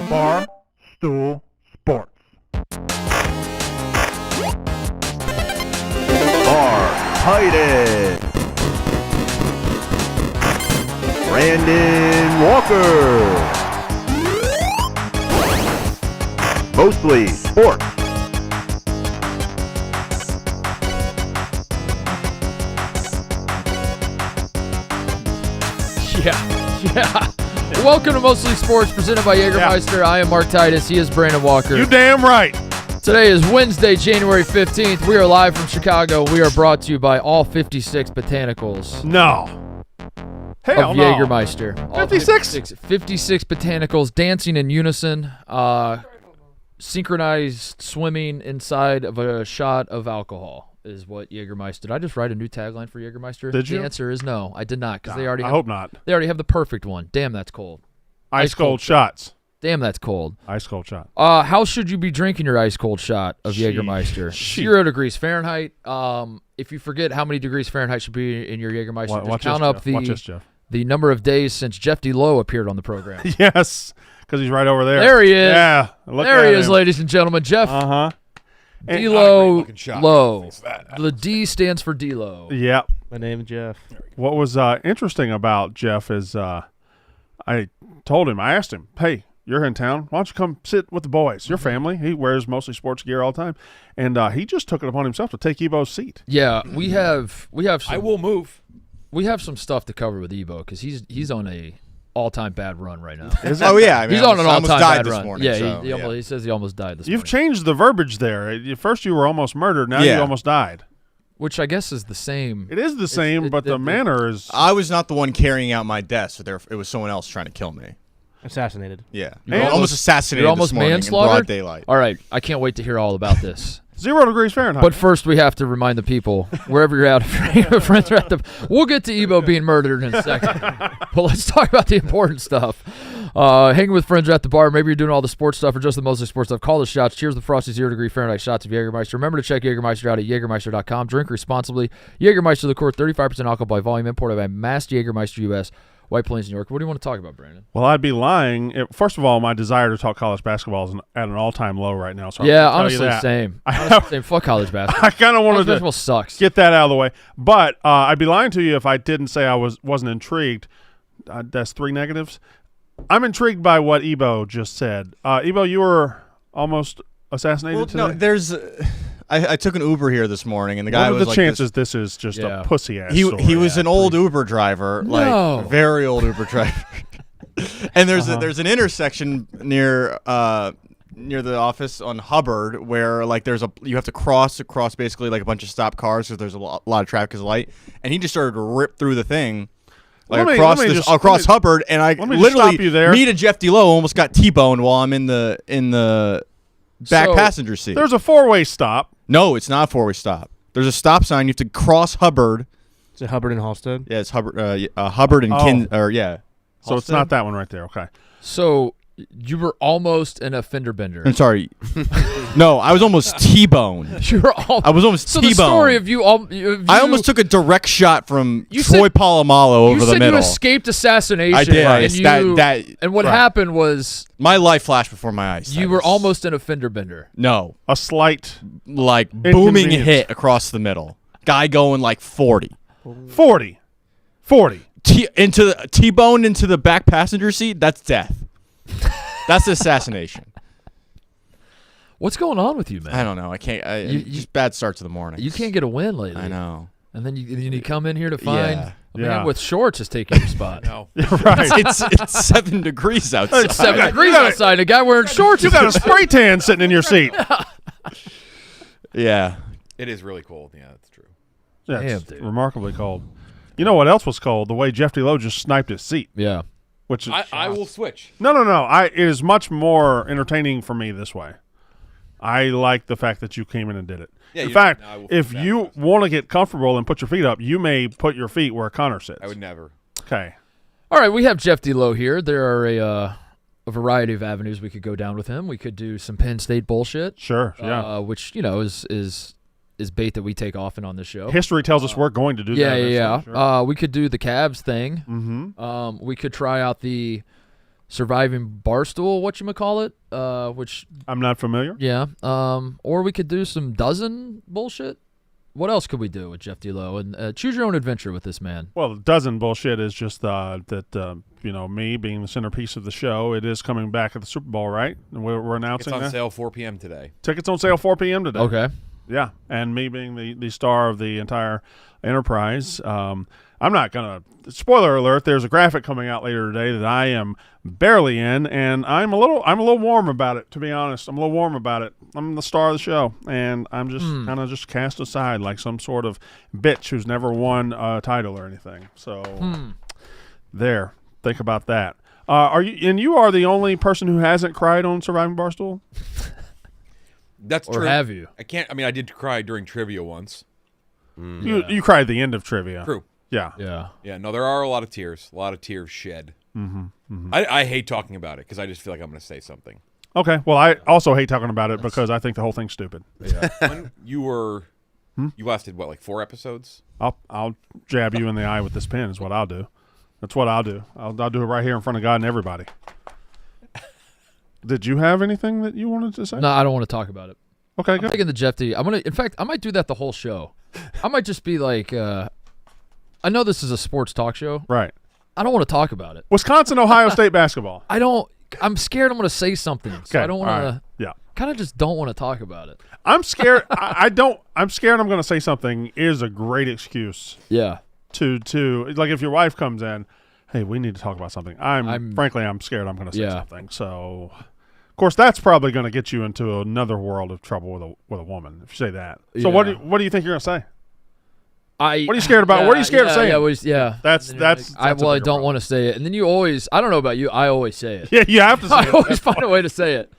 Bar Stool Sports. Bar Titus. Brandon Walker. Mostly Sports. Yeah. Welcome to Mostly Sports, presented by Jagermeister. I am Mark Titus. He is Brandon Walker. You damn right. Today is Wednesday, January 15th. We are live from Chicago. We are brought to you by all 56 botanicals. No. Hell of no. Jagermeister. All 56? 56 botanicals dancing in unison, synchronized swimming inside of a shot of alcohol is what Jagermeister. Did I just write a new tagline for Jagermeister? Did you? The answer is no, I did not, because they already I have, hope not. They already have the perfect one. Damn, that's cold. Ice cold shots. Damn, that's cold. Ice cold shot. How should you be drinking your ice cold shot of Sheesh. Jagermeister? Sheesh. 0 degrees Fahrenheit. If you forget how many degrees Fahrenheit should be in your Jagermeister, just count up the number of days since Jeff DLo appeared on the program. Yes, because he's right over there. There he is. Yeah. There he is, ladies and gentlemen. Jeff DLo Lowe. The D stands for DLo. Yeah. My name's Jeff. What was interesting about Jeff is I asked him, hey, you're in town. Why don't you come sit with the boys? Your family. He wears mostly sports gear all the time. And he just took it upon himself to take Ebo's seat. Yeah, we have some, I will move. We have some stuff to cover with Ebo because he's on a all-time bad run right now. Oh yeah, I mean, he's on an all-time bad this run. Morning, Yeah, so, he says he almost died this You've morning. changed the verbiage there. At first you were almost murdered. Now you almost died. Which I guess is the same. It is the same, but the manner is. I was not the one carrying out my death, so it was someone else trying to kill me. Assassinated. Yeah, almost assassinated. You're almost this morning manslaughtered? in broad daylight. All right, I can't wait to hear all about this. 0 degrees Fahrenheit. But first, we have to remind the people, wherever you're at, if your friends are at the. We'll get to Ebo being murdered in a second. But let's talk about the important stuff. Hanging with friends at the bar. Maybe you're doing all the sports stuff or just the mostly sports stuff. Call the shots. Cheers the frosty 0 degree Fahrenheit shots of Jagermeister. Remember to check Jagermeister out at Jagermeister.com. Drink responsibly. Jagermeister Liqueur, 35% alcohol by volume, imported by Mass Jagermeister U.S., White Plains, New York. What do you want to talk about, Brandon? Well, I'd be lying. First of all, my desire to talk college basketball is at an all-time low right now. So Yeah, I'll tell you honestly, that. same. Honestly, same. Fuck college basketball. I kind of wanted College to basketball sucks. get that out of the way. But I'd be lying to you if I didn't say I wasn't intrigued. That's 3 negatives. I'm intrigued by what Ebo just said. Ebo, you were almost assassinated today? No, there's. I took an Uber here this morning, and the guy what are was the like chances this is just a pussy-ass story? He was an old Uber driver, like very old Uber driver. And there's an intersection near the office on Hubbard where like you have to cross basically like a bunch of stopped cars because there's a lot of traffic is light, and he just started to rip through the thing. Like across Hubbard, and I literally me and Jeff DLo almost got T-boned while I'm in the back passenger seat. There's a 4-way stop. No, it's not a 4-way stop. There's a stop sign. You have to cross Hubbard. Is it Hubbard and Halstead? Yeah, it's Hubbard. Hubbard and So it's not that one right there. Okay. So you were almost an offender bender. I'm sorry. No, I was almost T-boned. You were I was almost so T-boned. the story of you, I almost took a direct shot from You Troy said- Polamalu over the You middle. escaped assassassination. I did. And what happened was my life flashed before my eyes. you were almost an offender bender. No, A slight like booming Inconvenience. hit across the middle. Guy going like 40. 40. T-boned into the back passenger seat. That's death. That's assassination. What's going on with you, man? I don't know. I can't. Just bad start to the morning. You can't get a win lately. I know. And then you come in here to find a man Yeah. with shorts is taking your spot. No. Right. It's 7 degrees outside. It's 7 degrees outside. A guy wearing shorts. You got a spray tan sitting in your seat. Yeah. It is really cold. Yeah, that's true. Yeah, Damn, it's dude. remarkably cold. You know what else was cold? The way Jeff DLo just sniped his seat. Yeah. Which is I will switch. No. It is much more entertaining for me this way. I like the fact that you came in and did it. Yeah, in fact, I will if flip that you first. want to get comfortable and put your feet up, you may put your feet where Connor sits. I would never. Okay. All right, we have Jeff DLo here. There are a variety of avenues we could go down with him. We could do some Penn State bullshit. Sure. Yeah. Which, is bait that we take often on this show. History tells us we're going to do that. Yeah. Sure. We could do the Cavs thing. Mm-hmm. We could try out the Surviving Barstool, whatchamacallit, which, I'm not familiar. yeah. Or we could do some dozen bullshit. What else could we do with Jeff DLo? And choose your own adventure with this man. Well, dozen bullshit is just that me being the centerpiece of the show. It is coming back at the Super Bowl, right? And we're It's announcing on that. sale 4 p.m. today. Tickets on sale 4 p.m. today. Okay. Yeah, and me being the star of the entire enterprise. I'm not gonna spoiler alert. There's a graphic coming out later today that I am barely in, and I'm a little warm about it. To be honest, I'm a little warm about it. I'm the star of the show, and I'm just kind of just cast aside like some sort of bitch who's never won a title or anything. So there, think about that. You are the only person who hasn't cried on Surviving Barstool? That's Or true. have you? I did cry during trivia once. You cried at the end of trivia. True. Yeah. Yeah. Yeah, no, there are a lot of tears shed. I hate talking about it because I just feel like I'm going to say something. Okay. Well, I also hate talking about it because I think the whole thing's stupid. When you lasted, what, like 4 episodes? I'll jab you in the eye with this pen is what I'll do. That's what I'll do. I'll do it right here in front of God and everybody. Did you have anything that you wanted to say? No, I don't want to talk about it. Okay, I'm good. taking the Jeff D. In fact, I might do that the whole show. I might just be like, I know this is a sports talk show. Right. I don't want to talk about it. Wisconsin, Ohio State basketball. I'm scared I'm going to say something. So Okay. I don't want all to, right. Yeah. kind of just don't want to talk about it. I'm scared. I'm scared I'm going to say something is a great excuse Yeah. to like if your wife comes in, hey, we need to talk about something. Frankly, I'm scared I'm going to say something. So, of course, that's probably going to get you into another world of trouble with a woman if you say that. So Yeah. what do you think you're going to say? What are you scared about? What are you scared of saying? That's And then you're like, I a bigger don't problem. want to say it. And then you always, I don't know about you, I always say it. Yeah, you have to say I it. always find a way to say it.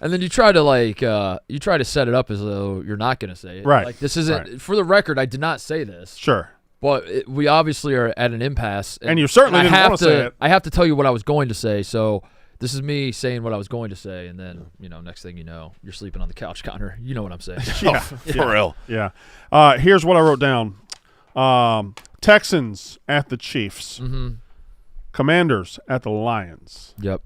And then you try to set it up as though you're not going to say it. Right. Like this isn't, Right. for the record, I did not say this. Sure. But we obviously are at an impasse. And you certainly I didn't have wanna say it. I have to tell you what I was going to say. So this is me saying what I was going to say. And then, next thing you know, you're sleeping on the couch, Connor. You know what I'm saying. Yeah. For real. Yeah. Here's what I wrote down. Texans at the Chiefs. Mm-hmm. Commanders at the Lions. Yep.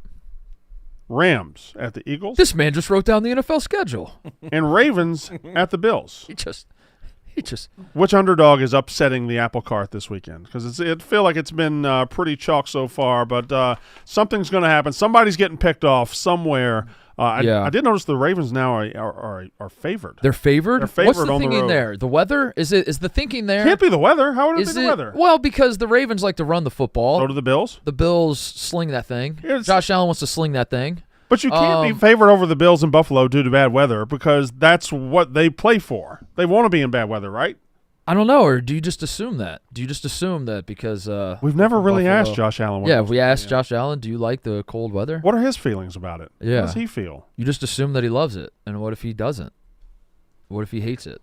Rams at the Eagles. This man just wrote down the NFL schedule. And Ravens at the Bills. He just Which underdog is upsetting the apple cart this weekend? Because it feel like it's been pretty chalk so far, but something's going to happen. Somebody's getting picked off somewhere. I did notice the Ravens now are favored. They're favored. They're favored What's the on the thinking road. there? The weather? Is the thinking there? Can't be the weather. How would it Is be the weather? Well, because the Ravens like to run the football. So do the Bills. The Bills sling that thing. It's- Josh Allen wants to sling that thing. But you can't be favored over the Bills in Buffalo due to bad weather because that's what they play for. They want to be in bad weather, right? I don't know, or do you just assume that? Do you just assume that because We've never really Buffalo- asked Josh Allen. What Yeah, he we wants asked Josh Allen, do you like the cold weather? What are his feelings about it? Yeah. How does he feel? You just assume that he loves it. And what if he doesn't? What if he hates it?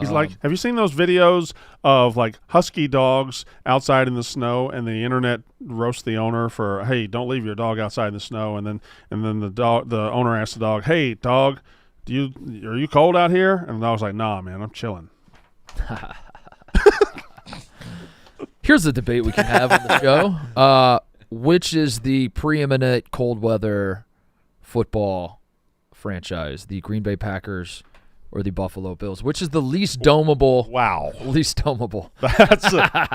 He's like, have you seen those videos of like husky dogs outside in the snow, and the internet roasts the owner for, hey, don't leave your dog outside in the snow, and then the owner asks the dog, hey, dog, are you cold out here? And the dog's like, nah, man, I'm chilling. Here's a debate we can have on the show. Which is the preeminent cold weather football franchise? The Green Bay Packers or the Buffalo Bills? Which is the least domable? Wow, Least domable.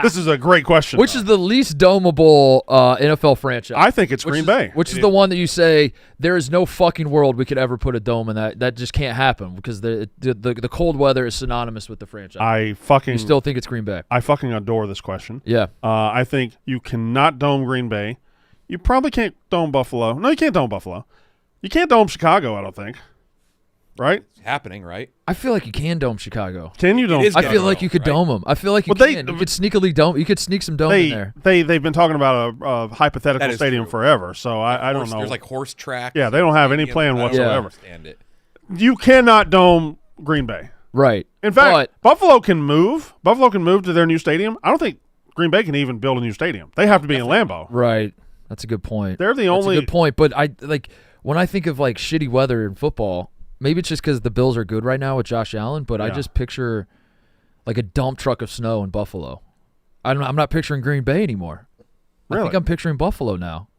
this is a great question. Which is the least domable NFL franchise? I think it's Green Bay. Which is the one that you say there is no fucking world we could ever put a dome in that. That just can't happen because the cold weather is synonymous with the franchise. You still think it's Green Bay? I fucking adore this question. Yeah. I think you cannot dome Green Bay. You probably can't dome Buffalo. No, you can't dome Buffalo. You can't dome Chicago, I don't think. Right? It's happening, right? I feel like you can dome Chicago. Can you dome? It is I gonna feel dome, like you could right? dome them. I feel like you Well, can. You could sneakily dome. You could sneak some dome in there. They've been talking about a hypothetical That is stadium true. forever, so I don't know. There's like horse tracks. Yeah, they don't have any plan I don't whatsoever. understand it. You cannot dome Green Bay. Right. In fact, Buffalo can move. Buffalo can move to their new stadium. I don't think Green Bay can even build a new stadium. They have to be in Lambeau. Right. That's a good point. They're the That's only. a good point. But when I think of like shitty weather in football, maybe it's just because the Bills are good right now with Josh Allen. But I Yeah. just picture like a dump truck of snow in Buffalo. I'm not picturing Green Bay anymore. I Really? think I'm picturing Buffalo now.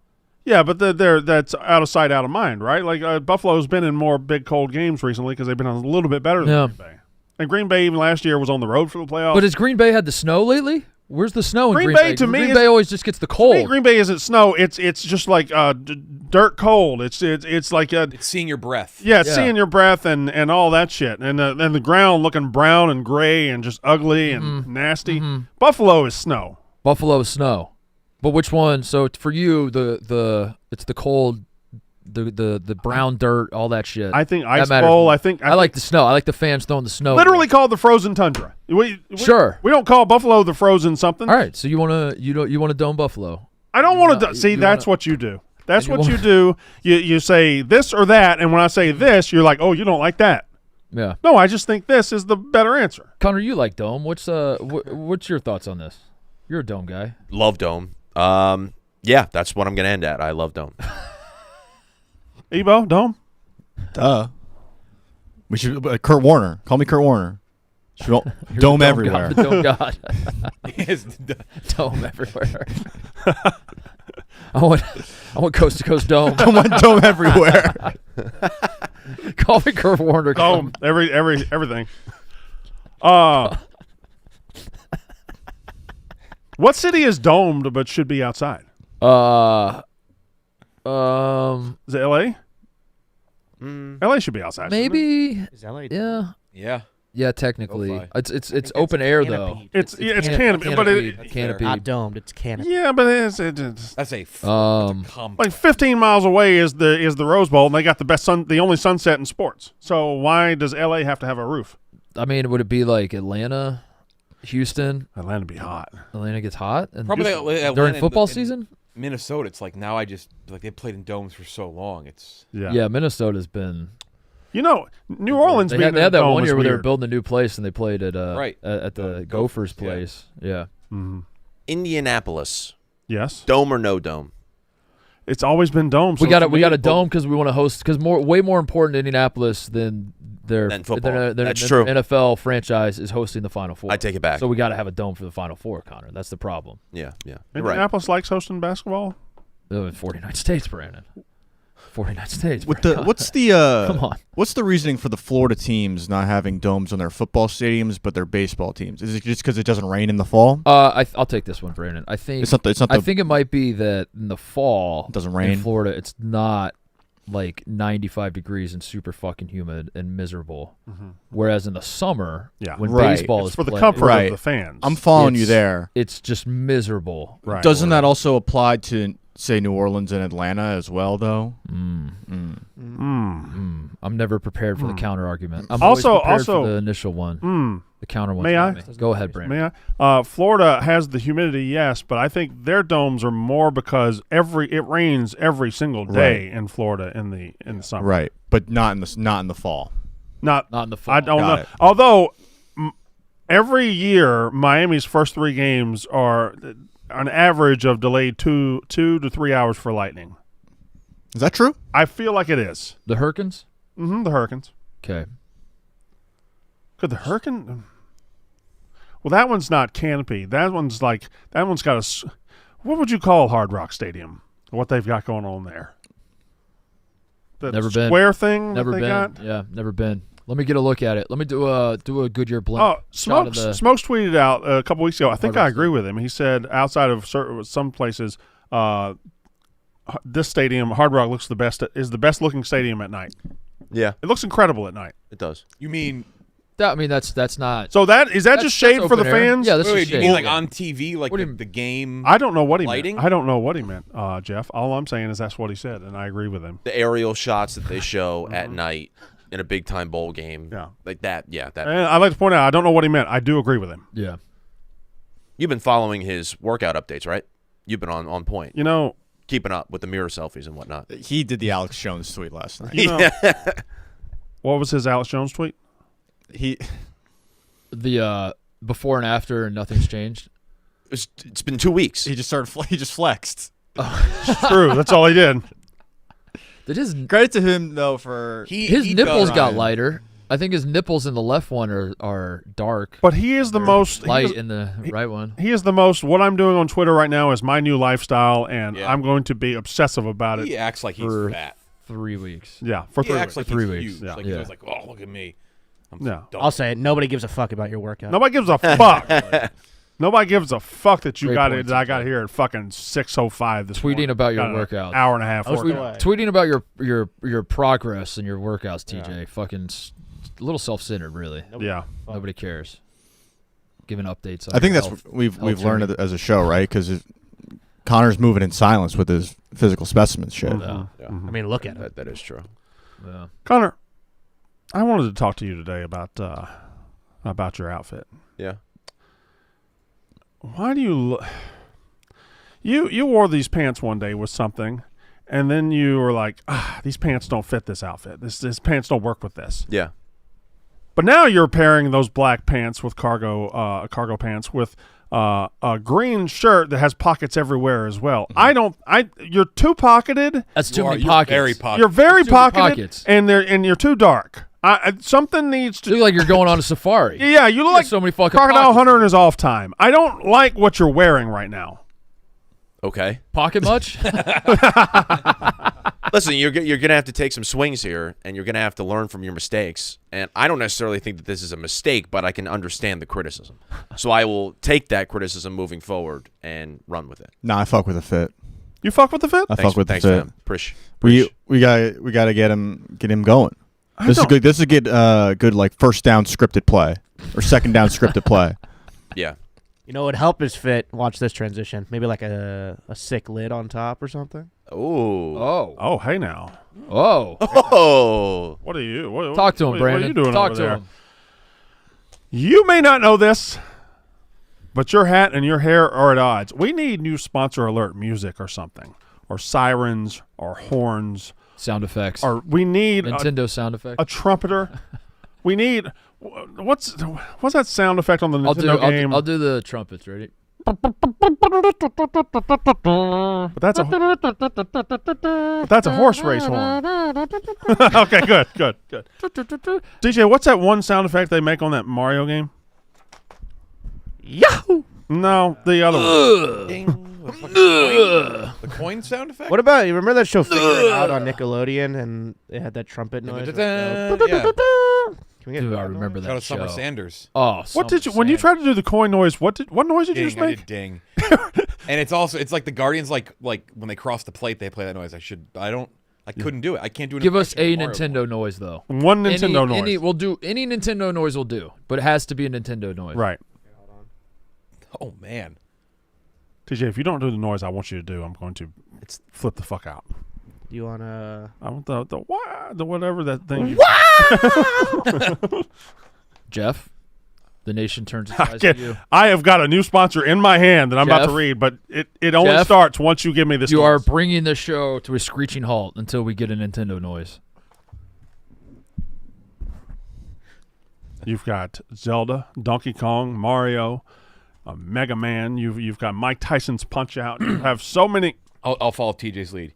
Yeah, but that's out of sight, out of mind, right? Like Buffalo's been in more big cold games recently because they've been a little bit better than Green Bay. And Green Bay even last year was on the road for the playoffs. But has Green Bay had the snow lately? Where's the snow in Green Bay? To me, Green Bay always just gets the to cold. me, Green Bay isn't snow. It's just like dirt cold. It's like It's seeing your breath. yeah, seeing your breath and all that shit, and the ground looking brown and gray and just ugly and nasty. Buffalo is snow. Buffalo is snow. But which one? So for you, it's the cold, the brown dirt, all that shit. I think That Ice matters Bowl. more. I think I like the snow. I like the fans throwing the snow. literally called the frozen tundra. Sure. We don't call Buffalo the frozen something. All right. So you want to dome Buffalo? I don't want to see. you That's wanna- what you do. That's and what you you do. You say this or that, and when I say this, you're like, oh, you don't like that. Yeah. No, I just think this is the better answer. Connor, you like dome? What's your thoughts on this? You're a dome guy. Love dome. Yeah, that's what I'm gonna end at. I love dome. Ebo, Dome. Duh. We should Kurt Warner. Call me Kurt Warner. You're Dome the everywhere. God, the dome god. Yes. Dome everywhere. I want coast to coast dome. I want dome everywhere. Call me Kurt Warner. Dome. Everything. What city is domed but should be outside? Is it L.A.? L.A. should be outside. Maybe. Is LA? Yeah. Yeah. Yeah, technically, Go fly. it's open air though. canopied. It's canopy, but Canopied. Not domed. It's canopy. yeah, but it's That's a like 15 miles away is the Rose Bowl, and they got the only sunset in sports. So why does L.A. have to have a roof? I mean, would it be like Atlanta, Houston? Atlanta be hot. Atlanta gets hot and Probably during Atlanta football and season. Minnesota. It's like now they played in domes for so long. It's Yeah, Minnesota's been. You know, New Orleans They being had in a that dome one is year where they were weird. building a new place and they played at Right. at the Gophers place. Yeah. Indianapolis, Yes, dome or no dome? it's always been domes. We got a dome because we want to host because way more important to Indianapolis than their Than football. their That's true. NFL franchise is hosting the Final Four. I take it back. So we got to have a dome for the Final Four, Connor. That's the problem. Yeah. You're right. Indianapolis likes hosting basketball. 49 states, Brandon. 49 states. What's Brandon. the Come on. What's the reasoning for the Florida teams not having domes on their football stadiums but their baseball teams? Is it just because it doesn't rain in the fall? I'll take this one, Brandon. I think It's not I the think it might be that in the fall It doesn't in rain. Florida. It's not like 95 degrees and super fucking humid and miserable. Whereas in the summer, Yeah. when Right. baseball It's is for the playing, comfort Right. of the fans. I'm following you It's- there. it's just miserable. right. Doesn't that also apply to say New Orleans and Atlanta as well, though? I'm never prepared for the counter argument. I'm Also- always prepared also- for the initial one. The counter one. May I? Go ahead, Brandon. May I? Florida has the humidity, yes, but I think their domes are more because it rains every single day in Florida in the summer. Right, but not in the fall. Not in the fall. I don't Got know. it. Although every year Miami's first 3 games are an average of delayed 2 to 3 hours for lightning. Is that true? I feel like it is. The Hurricanes. The Hurricanes. Okay. Could the Hurricane? Well, that one's not canopy. That one's got a. What would you call Hard Rock Stadium? What they've got going on there? The Never been. square thing Never that they been. got. Yeah, never been. Let me get a look at it. Let me do a Goodyear blend. Oh, shot of Smokes tweeted out a couple weeks ago. I think Hard Rock I agree with him. He said outside of some places, this stadium, Hard Rock, is the best looking stadium at night. Yeah, It looks incredible at night. it does. You mean I mean that's not. So is that that's- just shade that's for the open air. fans? Yeah, that's wait, just you shade. mean like on TV, like What do you- the game? I don't know what he Lighting? meant. I don't know what he meant, Jeff. All I'm saying is that's what he said, and I agree with him. The aerial shots that they show at night in a big time bowl game, Yeah. like that. Yeah, that. And I'd like to point out, I don't know what he meant. I do agree with him. Yeah. You've been following his workout updates, right? You've been on point, You know, keeping up with the mirror selfies and whatnot. He did the Alex Jones tweet last night. you know what was his Alex Jones tweet? He The before and after and nothing's changed. It's been 2 weeks. he just flexed. It's true. That's all he did. Did his Credit to him though for his nipples got does. lighter? I think his nipples in the left one are dark. But he is the most light in the right one. He is the most. What I'm doing on Twitter right now is my new lifestyle, and Yeah. I'm going to be obsessive about it. He acts like he's For- fat. 3 weeks. Yeah, for He 3 acts weeks. like 3 he's weeks. huge. Yeah. Like Yeah. he's like, oh, look at me. I'm Yeah. dumb. I'll say it. Nobody gives a fuck about your workout. Nobody gives a fuck. Nobody gives a fuck that you Great got point, it. That I got TJ. here at fucking 6:05 this morning. Tweeting about your Got an workouts. Hour and a half. Tweet- workout. Tweeting about your progress and your workouts, TJ. Fucking a little self-centered, really. Yeah. Nobody cares. Giving updates. On I think your that's health- what we've health learned journey. as a show, right? Because Connor's moving in silence with his physical specimen shit. Yeah. Yeah. I mean, look at it. That is true. Yeah. Connor, I wanted to talk to you today about your outfit. Yeah. Why do you you wore these pants one day with something, and then you were like, these pants don't fit this outfit. This pants don't work with this. Yeah. But now you're pairing those black pants with cargo pants with a green shirt that has pockets everywhere as well. You're too pocketed. That's too many You're pockets. very pocket. You're very Too many pocketed, pockets. and you're too dark. Something needs You to. look like you're going on a safari. Yeah, you look like so many fucking Crocodile pockets. Hunter in his off time. I don't like what you're wearing right now. Okay. Pocket much? Listen, you're gonna have to take some swings here, and you're gonna have to learn from your mistakes. And I don't necessarily think that this is a mistake, but I can understand the criticism. So I will take that criticism moving forward and run with it. Nah, I fuck with the fit. You fuck with the fit? I fuck with the thanks, fit. man. We got to get him going. This is good. This is a good like first down scripted play or second down scripted play. Yeah. You know what would help his fit? Watch this transition. Maybe like a sick lid on top or something. Ooh. Oh. Oh, hey now. Oh. Oh. What are you? What, Talk to him, what, Brandon. What are you doing Talk over to there? him. You may not know this, but your hat and your hair are at odds. We need new sponsor alert music or something, or sirens, or horns, Sound effects. or we need Nintendo sound effects. a trumpeter. We need what's that sound effect on the Nintendo game? I'll do the trumpets. Ready? But that's a horse race horn. Okay, good. DJ, what's that one sound effect they make on that Mario game? Yahoo! No, the other one. Ding. The coin sound effect? What about you? Remember that show Figure It Out on Nickelodeon, and they had that trumpet noise. Yeah. Can we get Dude, I that remember Shout that out show. Summer Sanders. Oh, What did you when you tried to do the coin noise? What noise did you just Ding, I make? did ding. And it's like the Guardians like when they cross the plate they play that noise. I couldn't do it. I can't do it. Give us a Nintendo noise though. One Nintendo noise. Any Nintendo noise will do, but it has to be a Nintendo noise. Right. Oh man. TJ, if you don't do the noise I want you to do, I'm going to flip the fuck out. Do you wanna? I want the whatever that thing. Jeff, the nation turns its eyes to you. I have got a new sponsor in my hand that I'm about Jeff? to read, but it only Jeff? starts once you give me this. You are noise. bringing the show to a screeching halt until we get a Nintendo noise. You've got Zelda, Donkey Kong, Mario, Mega Man. You've got Mike Tyson's Punch Out. You have so many. I'll follow TJ's lead.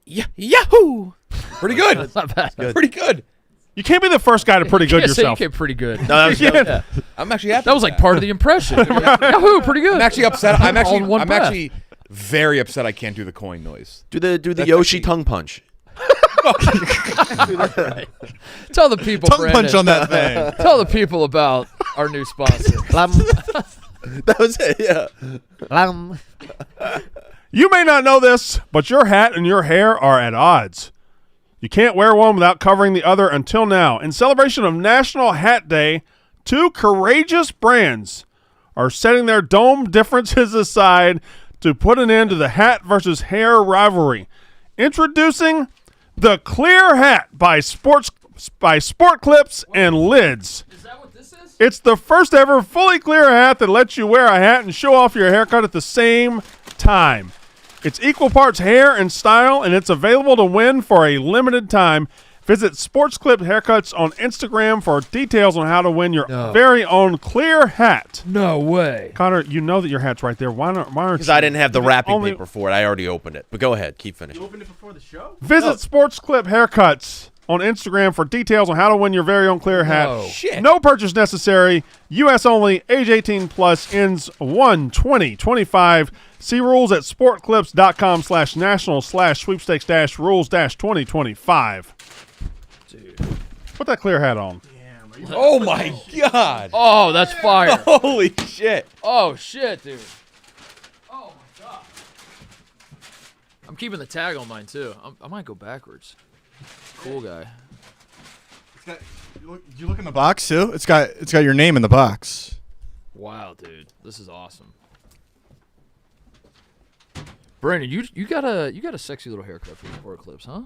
Yahoo! Pretty good. That's not bad. Pretty good. You can't be the first guy to pretty good You can't say yourself. you get pretty good. No, that was Yeah. I'm actually happy. That was with like part of the impression. Yahoo! Pretty good. I'm actually upset. I'm All in one breath. actually very upset I can't do the coin noise. Do the That's Yoshi actually- tongue punch. Tell the people, Tongue Brandon. punch on that thing. Tell the people about our new sponsor. That was it. Yeah. You may not know this, but your hat and your hair are at odds. You can't wear one without covering the other until now. In celebration of National Hat Day, two courageous brands are setting their dome differences aside to put an end to the hat versus hair rivalry. Introducing the Clear Hat by Sport Clips and Lids. Is that what this is? It's the first ever fully clear hat that lets you wear a hat and show off your haircut at the same time. It's equal parts hair and style, and it's available to win for a limited time. Visit Sports Clip Haircuts on Instagram for details on how to win your very own clear hat. No way. Connor, you know that your hat's right there. Why aren't Because you? I didn't have the wrapping only- paper for it. I already opened it. But go ahead. Keep finishing. Visit Sports Clip Haircuts on Instagram for details on how to win your very own clear hat. No. Shit. No purchase necessary. U.S. only. Age 18 plus. Ends 1/20/25. See rules at sportclips.com/national/sweepstakes-rules-2025. Dude. Put that clear hat on. Oh my god. Oh, that's fire. Holy shit. Oh, shit, dude. Oh, my God. I'm keeping the tag on mine, too. I might go backwards. Cool guy. Did you look in the box too? It's got your name in the box. Wow, dude. This is awesome. Brandon, you got a sexy little haircut for Sport Clips, huh?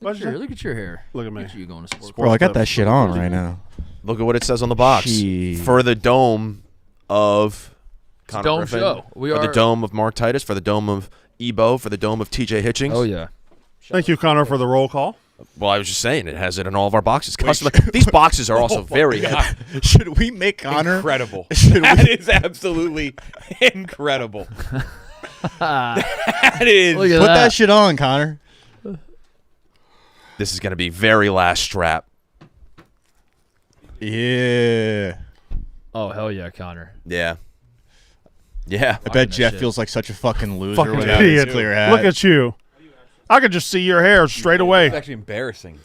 Look at your hair. Look at me. You going to Sport Bro, I got Clips. that shit on right now. Look at what it says on the box. Gee. For the dome of Connor dome Griffin, show. We for are the dome of Mark Titus, for the dome of Ebo, for the dome of TJ Hitchings. Oh, yeah. Thank you, Connor, for the roll call. Well, I was just saying, it has it in all of our boxes. These boxes are also very heavy. Should we make Connor? Incredible. Should That we? is absolutely incredible. That is. Look at Put that. that shit on, Connor. This is going to be very last strap. Yeah. Oh, hell yeah, Connor. Yeah. Yeah. I bet that Jeff shit. feels like such a fucking loser Fucking without his idiot. clear hat. Look at you. I could just see your hair straight It's away. actually embarrassing.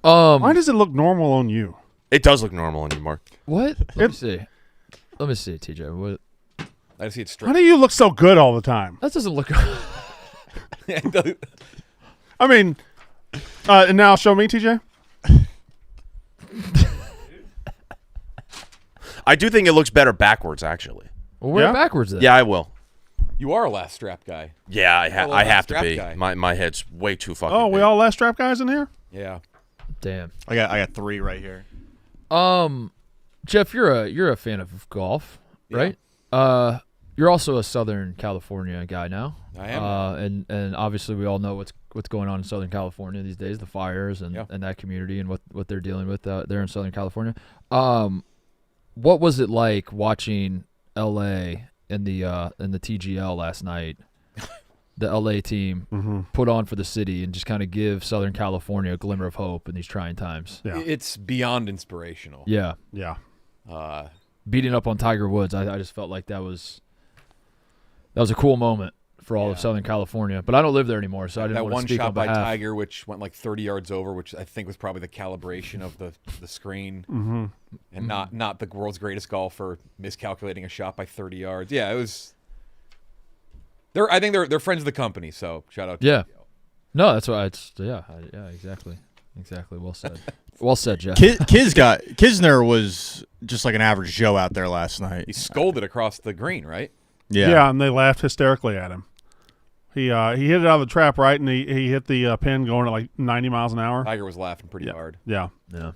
Why does it look normal on you? It does look normal on you, Mark. What? Let me see, TJ. What? I see it How straight. do you look so good all the time? That doesn't look. I mean, and now show me, TJ. I do think it looks better backwards, actually. Well, wear Yeah? it backwards then. Yeah, I will. You are a last strap guy. Yeah, I Well, have to strap be. guy. My head's way too fucking Oh, we big. all last strap guys in here? Yeah. Damn. I got 3 right here. Jeff, you're a fan of golf, right? You're also a Southern California guy now. I am. And obviously we all know what's going on in Southern California these days, the fires and that community and what they're dealing with there in Southern California. What was it like watching LA in the TGL last night? The LA team put on for the city and just kind of give Southern California a glimmer of hope in these trying times. Yeah. It's beyond inspirational. Yeah. Yeah. Beating up on Tiger Woods, I just felt like that was a cool moment for all of Southern California. But I don't live there anymore, so I didn't That want to one speak shot on by behalf. Tiger, which went like 30 yards over, which I think was probably the calibration of the screen, and not the world's greatest golfer miscalculating a shot by 30 yards. Yeah, it was. I think they're friends of the company, so shout out to Yeah. them. No, that's why it's exactly. Well said. Well said, Jeff. Kisner was just like an average Joe out there last night. He scolded across the green, right? Yeah, and they laughed hysterically at him. He hit it out of the trap right, and he hit the pin going at like 90 miles an hour. Tiger was laughing pretty hard. Yeah. Yeah.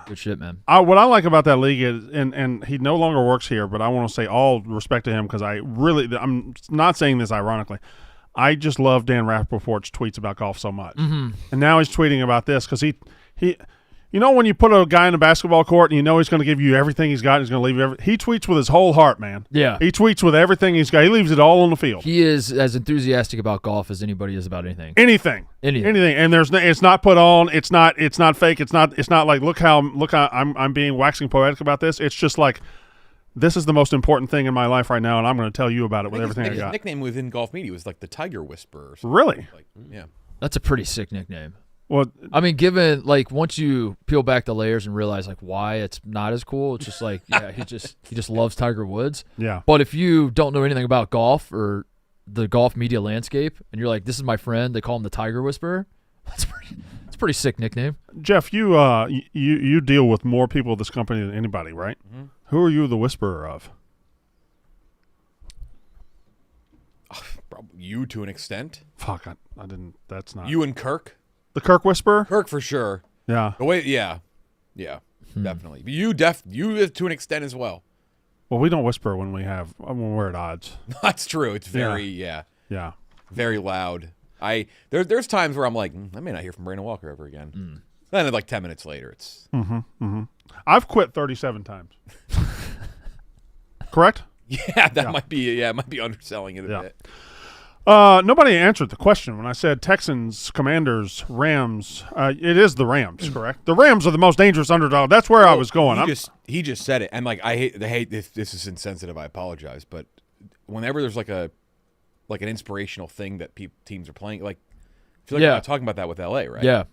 Good shit, man. What I like about that league is, and he no longer works here, but I want to say all respect to him because I'm not saying this ironically. I just love Dan Rappaport's tweets about golf so much. And now he's tweeting about this because he you know when you put a guy in a basketball court and you know he's going to give you everything he's got and he's going to leave you he tweets with his whole heart, man. Yeah. He tweets with everything he's got. He leaves it all on the field. He is as enthusiastic about golf as anybody is about anything. Anything. And it's not put on. It's not fake. It's not like look how I'm being waxing poetic about this. It's just like this is the most important thing in my life right now, and I'm going to tell you about it with everything I His got. nickname within golf media was like the Tiger Whisperer. Or something. Really? Like, yeah. That's a pretty sick nickname. Well, I mean, given like once you peel back the layers and realize like why it's not as cool, it's just like he just loves Tiger Woods. yeah. But if you don't know anything about golf or the golf media landscape, and you're like, this is my friend, they call him the Tiger Whisperer. That's a pretty sick nickname. Jeff, you deal with more people at this company than anybody, right? Who are you the whisperer of? Probably you to an extent. Fuck, I didn't. That's not You and Kirk. the Kirk whisperer. Kirk for sure. Yeah. The way, yeah, definitely. You to an extent as well. Well, we don't whisper when we're at odds. That's true. It's very Yeah. very loud. There's times where I'm like, I may not hear from Brandon Walker ever again. Then like 10 minutes later, it's I've quit 37 times. Correct? it might be underselling it a Yeah. bit. Nobody answered the question when I said Texans, Commanders, Rams. It is the Rams, correct? The Rams are the most dangerous underdog. That's where I was going. He just said it, and like I hate this. This is insensitive. I apologize, but whenever there's like an inspirational thing that teams are playing, like I feel like we're not talking about that with LA, right? Yeah.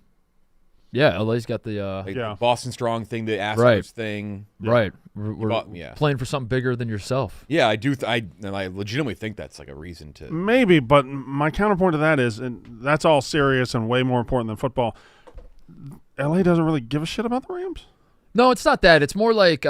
Yeah, LA's got the the Boston Strong thing, the Astros thing. Right. We're playing for something bigger than yourself. Yeah, I do. I legitimately think that's like a reason to. Maybe, but my counterpoint to that is, and that's all serious and way more important than football. LA doesn't really give a shit about the Rams. No, it's not that. It's more like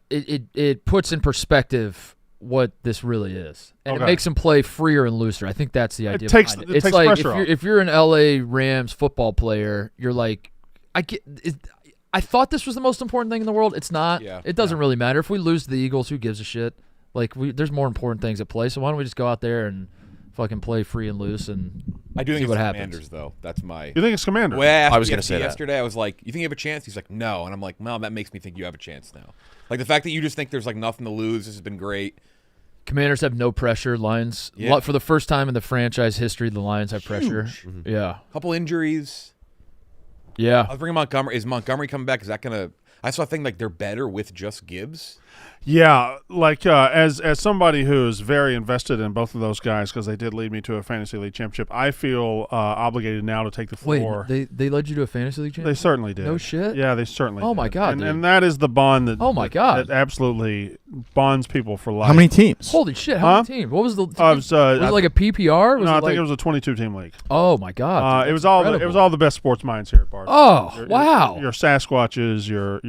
it puts in perspective what this really is, and it makes them play freer and looser. I think that's the idea. It it's takes like pressure off. if you're an LA Rams football player, you're like, I thought this was the most important thing in the world. It's not. Yeah. It doesn't really matter. If we lose to the Eagles, who gives a shit? Like, there's more important things at play. So why don't we just go out there and fucking play free and loose and I do see think what it's happens. Commanders, though. That's my. You think it's Commanders? Well, I was going to say that yesterday. I was like, "You think you have a chance?" He's like, "No," and I'm like, "Well, that makes me think you have a chance now." Like the fact that you just think there's like nothing to lose. This has been great. Commanders have no pressure. Lions, for the first time in the franchise history, the Lions have pressure. Mm-hmm. Yeah. Couple injuries. Yeah. I was bringing Montgomery. Is Montgomery coming back? Is that gonna? I saw a thing like they're better with just Gibbs. Yeah, like as somebody who's very invested in both of those guys because they did lead me to a fantasy league championship, I feel obligated now to take the floor. Wait, they led you to a fantasy league championship? They certainly did. No shit? Yeah, they certainly did. Oh, my God, dude. And that is the bond that God. that absolutely bonds people for life. How many teams? Holy shit! How many teams? What was the? Was it like a PPR? I think it was a 22-team league. Oh my God! It was all the best sports minds here at Bart. Oh, wow. Your Sasquatches, your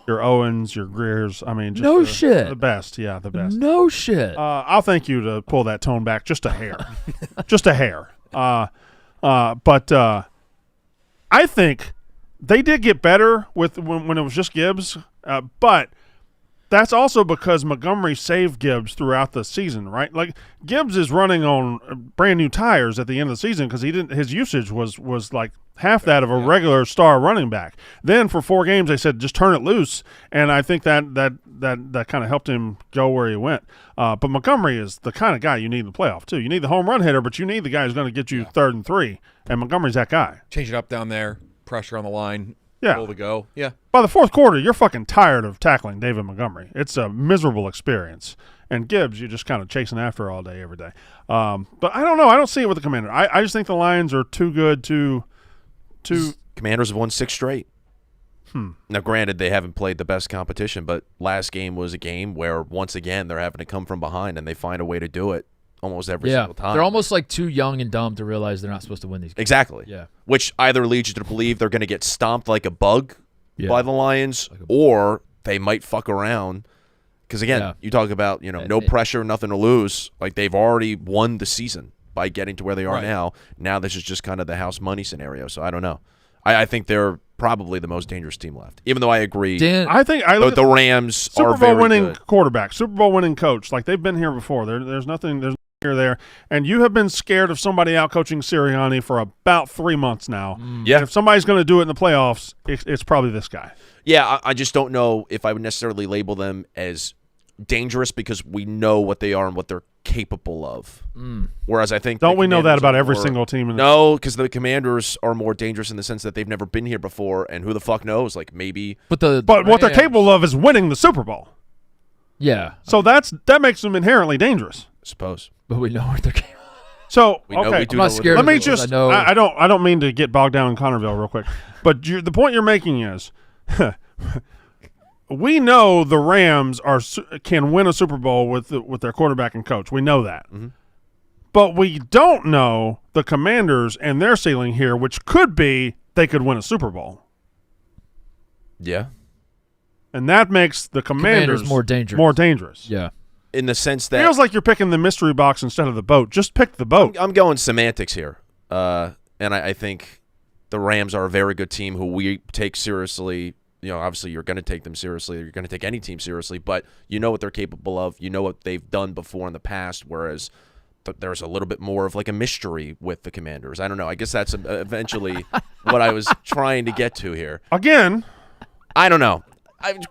Owens, your Greers. I mean, just no shit. The best. Yeah, the best. No shit. I'll thank you to pull that tone back just a hair. Just a hair. But I think they did get better with when it was just Gibbs. But that's also because Montgomery saved Gibbs throughout the season, right? Like Gibbs is running on brand new tires at the end of the season because his usage was like half that of a regular star running back. Then for 4 games they said just turn it loose, and I think that kind of helped him go where he went. But Montgomery is the kind of guy you need in the playoff too. You need the home run hitter, but you need the guy who's going to get you 3rd and 3, and Montgomery's that guy. Change it up down there. Pressure on the line. Yeah. Goal to go. Yeah. By the 4th quarter, you're fucking tired of tackling David Montgomery. It's a miserable experience. And Gibbs, you're just kind of chasing after all day, every day. But I don't know. I don't see it with the Commander. I just think the Lions are too good to Commanders have won 6 straight. Now, granted, they haven't played the best competition, but last game was a game where, once again, they're having to come from behind, and they find a way to do it almost every single time. They're almost like too young and dumb to realize they're not supposed to win these games. Exactly. Yeah. Which either leads you to believe they're going to get stomped like a bug by the Lions, or they might fuck around. Because, again, you talk about, no pressure, nothing to lose. Like, they've already won the season by getting to where they are now. Now this is just kind of the house money scenario, so I don't know. I think they're probably the most dangerous team left, even though I agree. I think the Rams are Super Bowl winning good. quarterback, Super Bowl winning coach. Like, they've been here before. There's nothing here there. And you have been scared of somebody out coaching Sirianni for about 3 months now. Yeah. And if somebody's going to do it in the playoffs, it's probably this guy. Yeah, I just don't know if I would necessarily label them as dangerous because we know what they are and what they're capable of. Whereas I think don't we know that about every more, single team? No, because the Commanders are more dangerous in the sense that they've never been here before, and who the fuck knows? Like maybe. But what they're capable of is winning the Super Bowl. Yeah. So that makes them inherently dangerous. I suppose. But we know what they're capable. So we know we do I'm not scared. Let me just. I don't mean to get bogged down in Connorville real quick, but the point you're making is. We know the Rams can win a Super Bowl with their quarterback and coach. We know that. Mm-hmm. But we don't know the Commanders and their ceiling here, which could be they could win a Super Bowl. Yeah. And that makes the Commanders more dangerous. Yeah. In the sense that... Feels like you're picking the mystery box instead of the boat. Just pick the boat. I'm going semantics here. And I think the Rams are a very good team who we take seriously. Obviously you're going to take them seriously. You're going to take any team seriously, but you know what they're capable of. You know what they've done before in the past, whereas there's a little bit more of like a mystery with the Commanders. I don't know. I guess that's eventually what I was trying to get to here. Again. I don't know.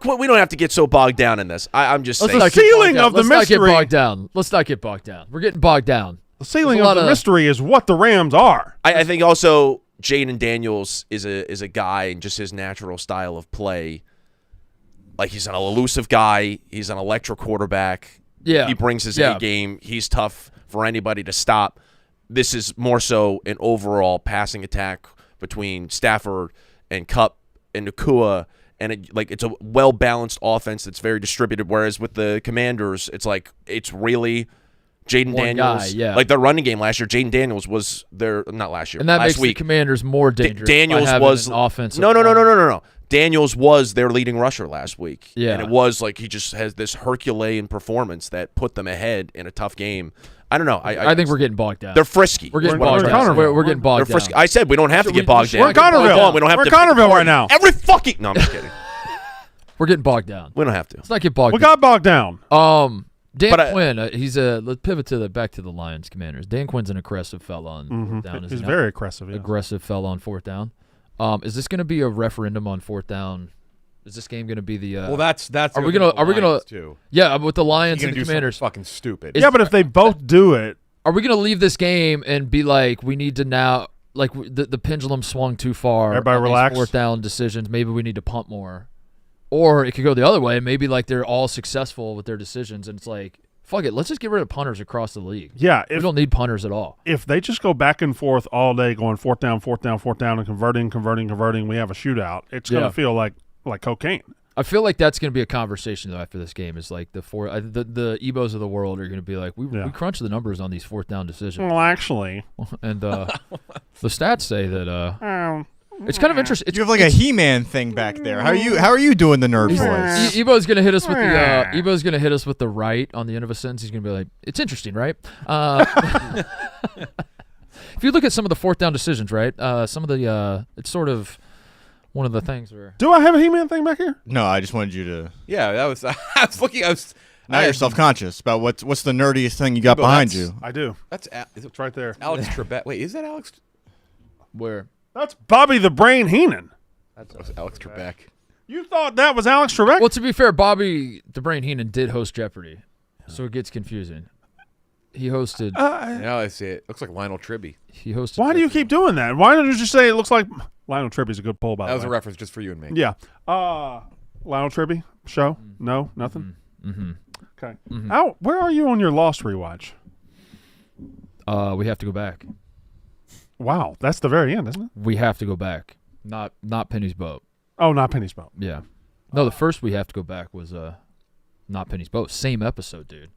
We don't have to get so bogged down in this. I'm just saying. The ceiling of the mystery. Let's not get bogged down. We're getting bogged down. The ceiling There's a of the lot of- mystery is what the Rams are. I think also Jaden Daniels is a guy and just his natural style of play. Like he's an elusive guy. He's an electric quarterback. Yeah. He brings his Yeah. A game. He's tough for anybody to stop. This is more so an overall passing attack between Stafford and Kupp and Nakua, and it's a well-balanced offense that's very distributed, whereas with the Commanders, it's really Jaden One Daniels. guy, yeah. Like their running game last year, Jaden Daniels was their – not last year, And that last makes week. the Commanders more dangerous. Daniels by having was an offensive no. Daniels was their leading rusher last week. Yeah. And it was like he just has this Herculean performance that put them ahead in a tough game. I don't know. I think we're getting bogged down. they're frisky. We're getting We're bogged in down. Connerville. We're getting They're bogged frisky. down. I said we don't have to get bogged down. We're in Connerville. Hold on, we don't have We're to in Connerville right now. Every fucking No, I'm just kidding. We're getting bogged down. We don't have to. Let's not get bogged We down. got bogged down. Dan But Quinn, let's pivot back to the Lions Commanders. Dan Quinn's an aggressive fella on fourth down. He's very aggressive. Yeah. aggressive fella on fourth down. Is this going to be a referendum on fourth down? Is this game going to be the? Well, that's. Are we gonna? too? Yeah, with the Lions You're and gonna the do something Commanders. fucking stupid. Is- Yeah, but if they both do it, Are we going to leave this game and be like, we need to now, like the pendulum swung too far? Everybody on these relax. Fourth down decisions. Maybe we need to punt more, or it could go the other way. Maybe like they're all successful with their decisions, and it's like, fuck it, let's just get rid of punters across the league. yeah, We if don't need punters at all. if they just go back and forth all day, going fourth down, and converting, we have a shootout. It's Yeah. gonna feel like cocaine. I feel like that's going to be a conversation though after this game. Is like the Ebos of the world are going to be like, we crunch the numbers on these fourth down decisions, Well, actually, and the stats say that it's kind of interesting. You have like a He-Man thing back there. How are you doing the nerd voice? Ebo's gonna hit us with the Ebo's gonna hit us with the right on the end of a sentence. He's gonna be like, "It's interesting, right?" If you look at some of the fourth down decisions, right? Some of the it's sort of one of the things where do I have a He-Man thing back here? No, I just wanted you to. Yeah, that was. I was looking. Now you're self-conscious about what's the nerdiest thing you got behind you. I do. That's. Is it It's right there. Alex Trebek? Wait, is that Alex? where That's Bobby the Brain Heenan. That was Alex Trebek. You thought that was Alex Trebek? well, to be fair, Bobby the Brain Heenan did host Jeopardy, so it gets confusing. He hosted. Now I see it. Looks like Lionel Tribby. He hosted. Why do you keep doing that? Why don't you just say it looks like Lionel Tribby's a good pull, by That the was way. a reference just for you and me. Yeah. Lionel Tribby show? No, nothing. Mm-hmm. Okay. Where are you on your Lost rewatch? We have to go back. Wow, that's the very end, isn't it? We have to go back. Not Penny's boat. Oh, not Penny's Boat. Yeah. No, the first we have to go back was not Penny's boat. Same episode, dude.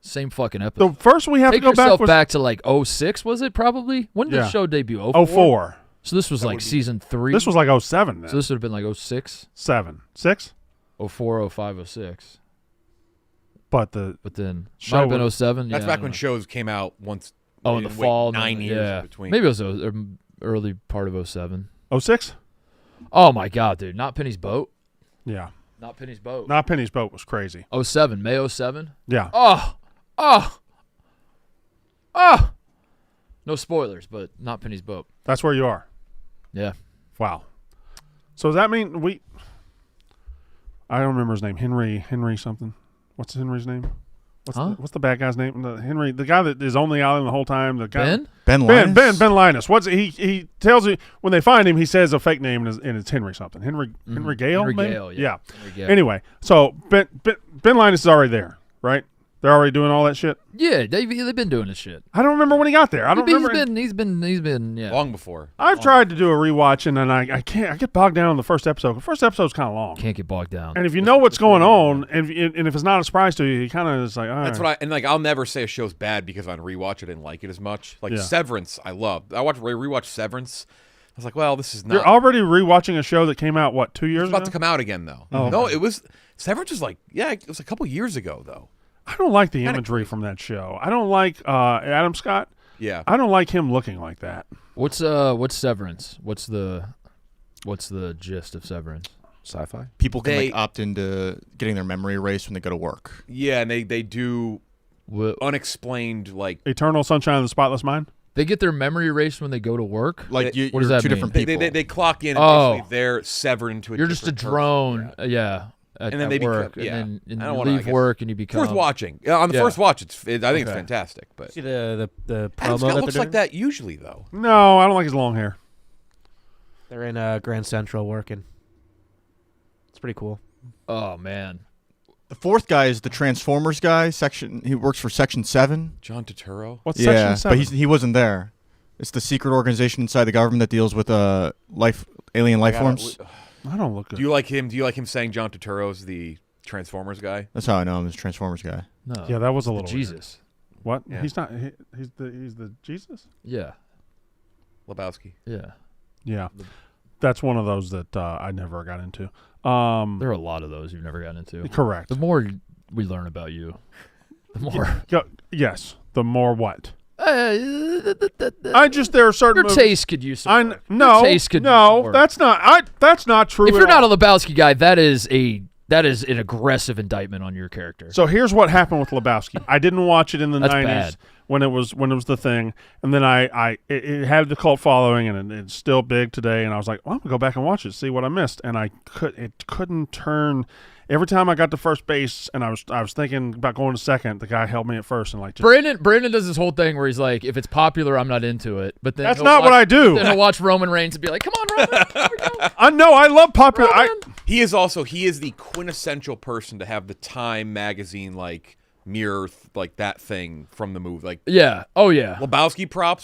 Same fucking episode. The first we have Take to go back yourself was back to like 06, was it probably? When did Yeah. the show debut? 04. So this was like season 3. This was like 07 then. So this would have been like 06, 7. 6? 04, 05, 06. But the But then Show might have been was- 07. That's yeah, back I when don't know. shows came out once. Oh, in the wait, fall. 9 years yeah. in between. Maybe it was early part of 07. 06? Oh my God, dude! Not Penny's boat. Yeah. Not Penny's boat. Not Penny's Boat was crazy. 07, May 07. Yeah. Oh. No spoilers, but not Penny's boat. That's where you are. Yeah. Wow. So does that mean I don't remember his name. Henry something. What's Henry's name? What's the bad guy's name? The guy that is on the island the whole time. The guy, Ben? Ben Linus? Ben Linus. What's he tells you when they find him? He says a fake name and it's Henry something. Henry Gale. Henry maybe? Gale, yeah. Henry Gale. Anyway, so Ben Linus is already there, right? They're already doing all that shit. Yeah, they've been doing this shit. I don't remember when he got there. I don't remember. He's been yeah. Long before. I've tried to do a rewatch and then I can't. I get bogged down in the first episode. The first episode's kind of long. Can't get bogged down. And if you know what's going on, and if it's not a surprise to you, you kind of is like, all right. That's what I'll never say a show's bad because on rewatch I didn't like it as much. Like Yeah. Severance, I loved. I rewatched Severance. I was like, well, this is not. You're already rewatching a show that came out 2 years It's about ago. to come out again though. Oh, No, okay. it was Severance was like it was a couple years ago though. I don't like the imagery from that show. I don't like Adam Scott. Yeah. I don't like him looking like that. What's Severance? What's the gist of Severance? Sci-fi. People can They- opt into getting their memory erased when they go to work. Yeah, and they do What, unexplained like Eternal Sunshine of the Spotless Mind. they get their memory erased when they go to work? Like They- what does you're that two mean? different they, people. they clock in and Oh. basically they're severed into a You're just a different person. drone. Yeah. at, And then at they become- work, yeah. and then I you don't wanna, I leave guess- work and you become Worth watching. On the Yeah. first watch, I think it's Okay. fantastic. But See the Adam promo Scott that looks they're like doing? that usually, though. No, I don't like his long hair. They're in Grand Central working. It's pretty cool. Oh man, The fourth guy is the Transformers guy. He works for Section 7. John Turturro. What's Yeah, Section 7? but he wasn't there. It's the secret organization inside the government that deals with alien life forms. I don't look good. Do you like him? Do you like him saying John Turturro's the Transformers guy? That's how I know him as Transformers guy. no. Yeah, that was a little weird. Jesus. What? Yeah. He's not. He's the Jesus. Yeah, Lebowski. yeah. Yeah, that's one of those that I never got into. There are a lot of those you've never gotten into. Correct. The more we learn about you, the more. Yes. The more what? Your There are certain movies- taste could use some work. No, Your taste could use some no, work. that's not true. If at you're not all. a Lebowski guy, that is an aggressive indictment on your character. So here's what happened with Lebowski. I didn't watch it in the That's 90s bad. when it was the thing, and then it had the cult following, and it's still big today. And I was like, well, I'm gonna go back and watch it, see what I missed, and it couldn't turn. Every time I got to first base, and I was thinking about going to second, the guy held me at first, and like just, Brandon does this whole thing where he's like, if it's popular, I'm not into it. But then That's he'll not what watch- I do. Then he'll watch Roman Reigns and be like, come on, Roman. Here we go. I know I love popular. Roman. He is the quintessential person to have the Time magazine like mirror like that thing from the movie. Like Yeah. Oh yeah. He's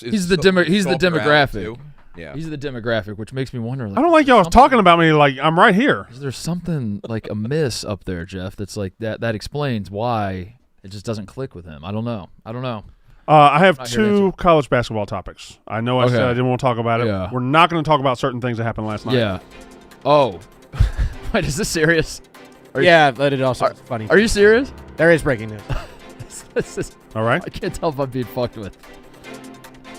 He's the demographic. Too. Yeah. He's the demographic, which makes me wonder. Like, I don't like y'all talking about me like I'm right here. is there something like amiss up there, Jeff? That's like that explains why it just doesn't click with him. I don't know. I have Not here to two college basketball topics. I know I said Okay. I didn't want to talk about it. Yeah. We're not going to talk about certain things that happened last night. Yeah. Oh. Wait, is this serious? Yeah, but it also is funny. Are you serious? There is breaking news. This is, All right. I can't tell if I'm being fucked with.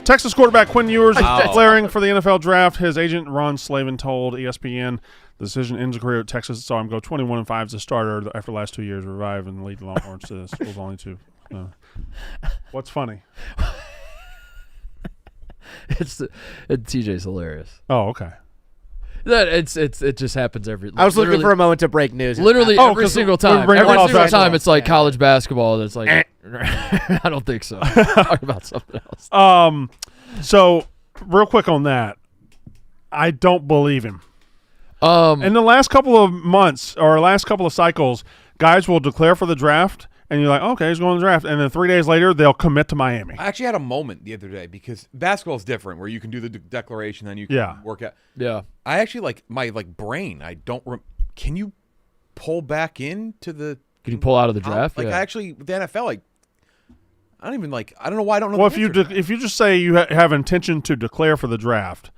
Texas quarterback Quinn Ewers is Ow. declaring for the NFL draft. His agent Ron Slavin told ESPN the decision ends a career at Texas. Saw him go 21-5 as a starter after the last 2 years, revive and lead the Longhorns to the school's only two. What's funny? TJ's hilarious. Oh, okay. It just happens every. I was looking literally- for a moment to break news. Literally Oh, every 'cause single we're time. bringing Every college single basketball. time it's like college basketball. That's like I don't think so. Talk about something else. So real quick on that, I don't believe him. Um, In the last couple of months or last couple of cycles, guys will declare for the draft, and you're like, okay, he's going to the draft, and then 3 days later they'll commit to Miami. I actually had a moment the other day because basketball is different, where you can do the declaration, then you can Yeah. work out. yeah. I actually like my brain. I don't. Can you pull back into the? Could you pull out of the draft? Like Yeah. I actually with the NFL, like I don't even like. I don't know why I don't know. Well, the if you answer to that. if you just say you have intention to declare for the draft,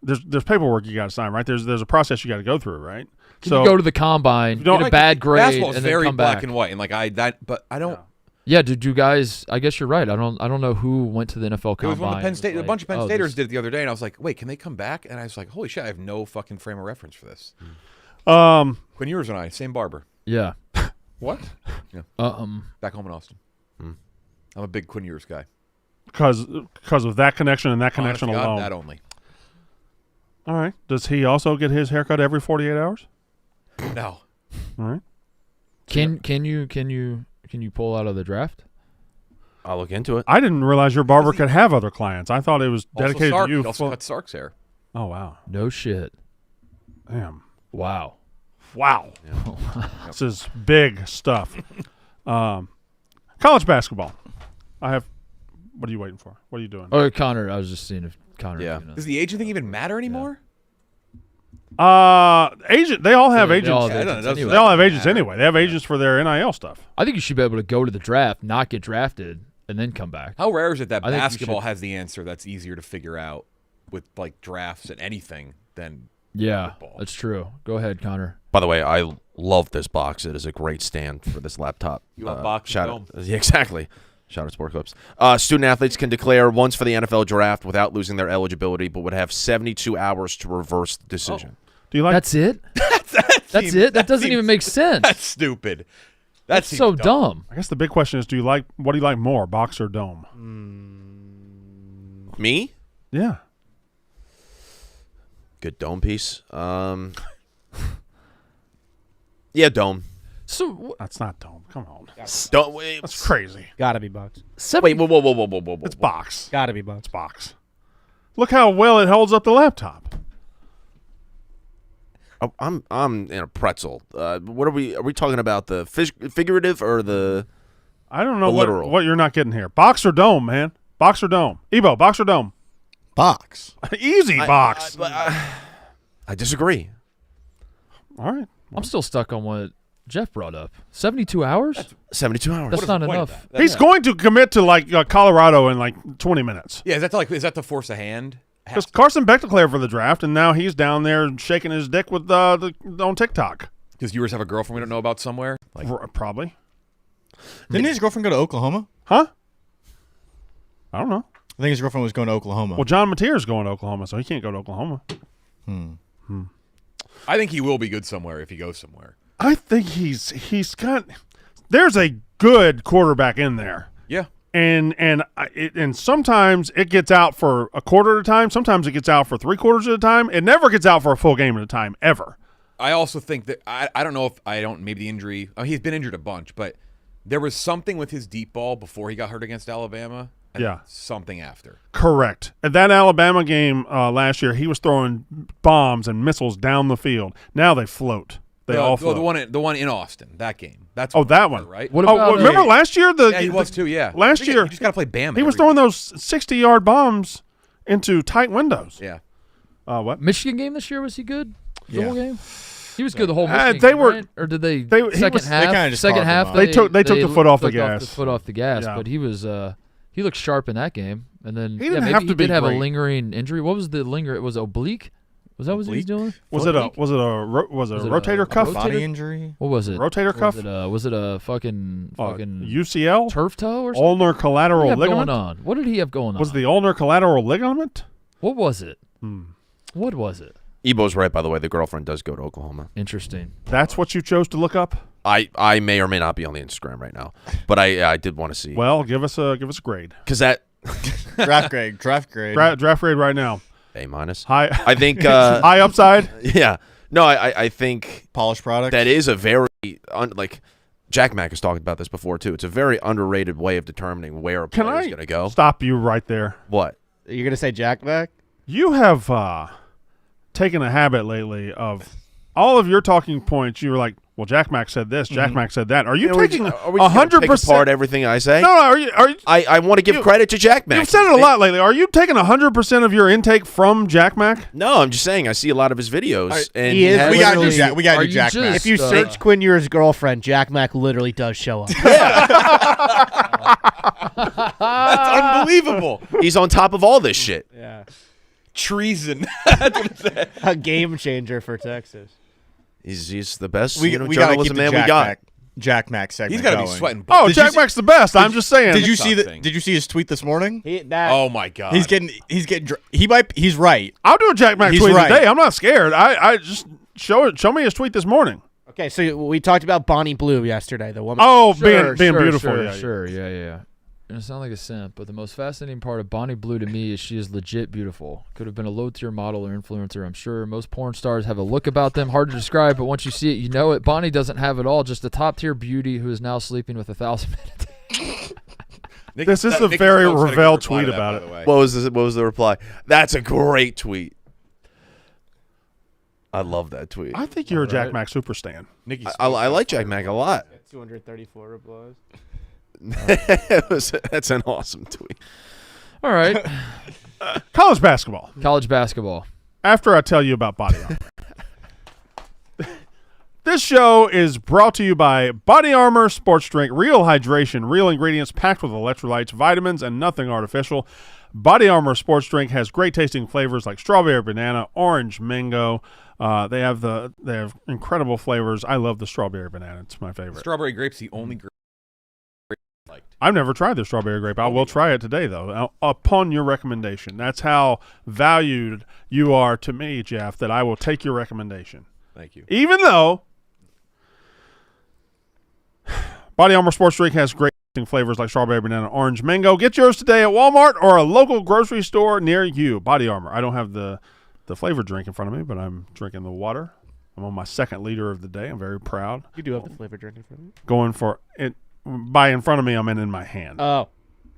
there's paperwork you got to sign, right? There's a process you got to go through, right? Can you go to the combine, don't- get a bad grade, basketball and is then very come black back? and white, and like but I don't. Yeah, did you guys? I guess you're right. I don't know who went to the NFL It combine. was one of the Penn and State. like, A bunch of Penn oh, Staters this- did it the other day, and I was like, "Wait, can they come back?" And I was like, "Holy shit, I have no fucking frame of reference for this." Quinn Ewers and I, same barber. Yeah. what? Back home in Austin. I'm a big Quinn Ewers guy. Because of that connection and that connection Honest to God, alone. that only. All right. Does he also get his haircut every 48 hours? No. All right. Can you pull out of the draft? I'll look into it. I didn't realize your barber could have other clients. I thought it was dedicated Sark, to you. he also cut Sark's hair. Oh wow. No shit. Damn. Wow. Wow. This is big stuff. College basketball. What are you waiting for? What are you doing? Oh, Connor. I was just seeing if Connor. Yeah. Was gonna- Does the agent thing even matter anymore? Agent. They all have They agents. all have Yeah, I don't agents know, anyway. They all have agents anyway. They have agents for their NIL stuff. I think you should be able to go to the draft, not get drafted, and then come back. How rare is it that I think you basketball should- has the answer that's easier to figure out with like drafts and anything than Yeah, football? that's true. Go ahead, Connor. By the way, I love this box. It is a great stand for this laptop. You love box and shout dome. out, yeah, exactly. Shout out Sport Clips. Student athletes can declare once for the NFL draft without losing their eligibility, but would have 72 hours to reverse the decision. Do you like? That's it. That's seems- it. That that doesn't seems- even make sense. That's stupid. That's seems so dumb. I guess the big question is, what do you like more, box or dome? Me? Yeah. Good dome piece. Yeah, dome. So That's not dome. Come on. Don't wait. That's crazy. Gotta be Bucks. Wait, whoa. It's box. Gotta be Bucks. It's box. Look how well it holds up the laptop. Oh, I'm in a pretzel. What are we? Are we talking about the figurative or the? I don't know The literal. what you're not getting here. Box or dome, man. Box or dome. Ebo, box or dome. Box. Easy box. I disagree. All right. I'm still stuck on what Jeff brought up. 72 hours? 72 hours. That's not enough. He's going to commit to like Colorado in like 20 minutes. Yeah, is that to force a hand? Because Carson Beck declared for the draft, and now he's down there shaking his dick with on TikTok. Does yours have a girlfriend we don't know about somewhere? Like, Probably. Didn't his girlfriend go to Oklahoma? Huh? I don't know. I think his girlfriend was going to Oklahoma. Well, John Mateer's going to Oklahoma, so he can't go to Oklahoma. I think he will be good somewhere if he goes somewhere. I think he's got. There's a good quarterback in there. Yeah. And sometimes it gets out for a quarter at a time. Sometimes it gets out for 3/4 at a time. It never gets out for a full game at a time, ever. I also think that I don't know if maybe the injury. Oh, he's been injured a bunch, but there was something with his deep ball before he got hurt against Alabama. And Yeah. something after. Correct. At that Alabama game last year, he was throwing bombs and missiles down the field. Now they float. They all float. The one in Austin, that game. That's that one. right? What about remember last year? Yeah, he was too. Yeah, Last year, you just got to play Bama. he was every throwing week. those 60-yard bombs into tight windows. Yeah, What? Michigan game this year? Was he good? The Yeah. whole game? He was good the whole they Michigan game, were- right? Or did they he second was- they half? kinda just Second carved half, him up. They took the foot off the took gas. the foot off the gas, Yeah. but he was he looked sharp in that game. And then He didn't maybe have to he be did have great. a lingering injury. What was the linger? It was oblique. Was that what he was Oblique? doing? Was Foot it a leak? was it a Was it rotator a cuff? rotator- Body injury? What was it? Rotator cuff? Was it a fucking UCL? turf toe or something? Ulnar What did he collateral have ligament? going on? What did he have going on? Was the ulnar collateral ligament? What was it? What was it? Ebo's right, by the way. The girlfriend does go to Oklahoma. Interesting. That's what you chose to look up? I may or may not be on the Instagram right now, but I did want to see Well, give us a grade. because that Draft grade. Draft grade. Draft grade right now. A minus. High. I think. High upside. Yeah. No, I think Polished product. that is a very like Jack Mack has talked about this before too. It's a very underrated way of determining where a Can player is I going to go. stop you right there? What? You're gonna say Jack back? You have taken a habit lately of all of your talking points. You were like, "Well, Jack Mack said this. Jack Mack said that." Are you taking Are we just gonna pick 100%? apart everything I say? No, are you? I want to give credit to Jack Mack. You've said it a lot lately. Are you taking 100% of your intake from Jack Mack? No, I'm just saying I see a lot of his videos, and he is has- we gotta do literally- Jack. We gotta Are do you Jack just- Mack. If you search Quinn Ewers' girlfriend, Jack Mack literally does show up. that's unbelievable. He's on top of all this shit. Yeah. Treason. That's what it said. A game changer for Texas. He's the best we gotta keep journalism the man Jack we got. Mack. Jack Mack segment. He's got to be going. sweating. Oh, Did you Jack see- Mack's the best. I'm just saying. Did you see Thing. Did you see his tweet this morning? Oh my god. He's getting. He's right. I'll do a Jack Mack He's tweet right. today. I'm not scared. I just show me his tweet this morning. Okay, so we talked about Bonnie Blue yesterday, the woman. Oh, Sure, being sure, beautiful. Sure, yeah, sure, yeah. And it sounds like a simp, but the most fascinating part of Bonnie Blue to me is she is legit beautiful. Could have been a low-tier model or influencer, I'm sure. Most porn stars have a look about them, hard to describe, but once you see it, you know it. Bonnie doesn't have it all, just a top-tier beauty who is now sleeping with 1,000 minutes. This is a very Ravel tweet about it. What was the reply? That's a great tweet. I love that tweet. I think you're a Jack Mack super stan. I like Jack Mack a lot. 234 replies. That's an awesome tweet. All right. College basketball. College basketball. After I tell you about Body Armor. This show is brought to you by Body Armor Sports Drink. Real hydration, real ingredients packed with electrolytes, vitamins, and nothing artificial. Body Armor Sports Drink has great tasting flavors like strawberry banana, orange mango. They have incredible flavors. I love the strawberry banana. It's my favorite. Strawberry grape's the only grape I liked. I've never tried the strawberry grape. I will try it today, though, upon your recommendation. That's how valued you are to me, Jeff, that I will take your recommendation. Thank you. Even though Body Armor Sports Drink has great flavors like strawberry, banana, orange, mango. Get yours today at Walmart or a local grocery store near you. Body Armor. I don't have the flavored drink in front of me, but I'm drinking the water. I'm on my second liter of the day. I'm very proud. You do have the flavor drink in front of you. Going for it. By in front of me, I meant in my hand. Oh.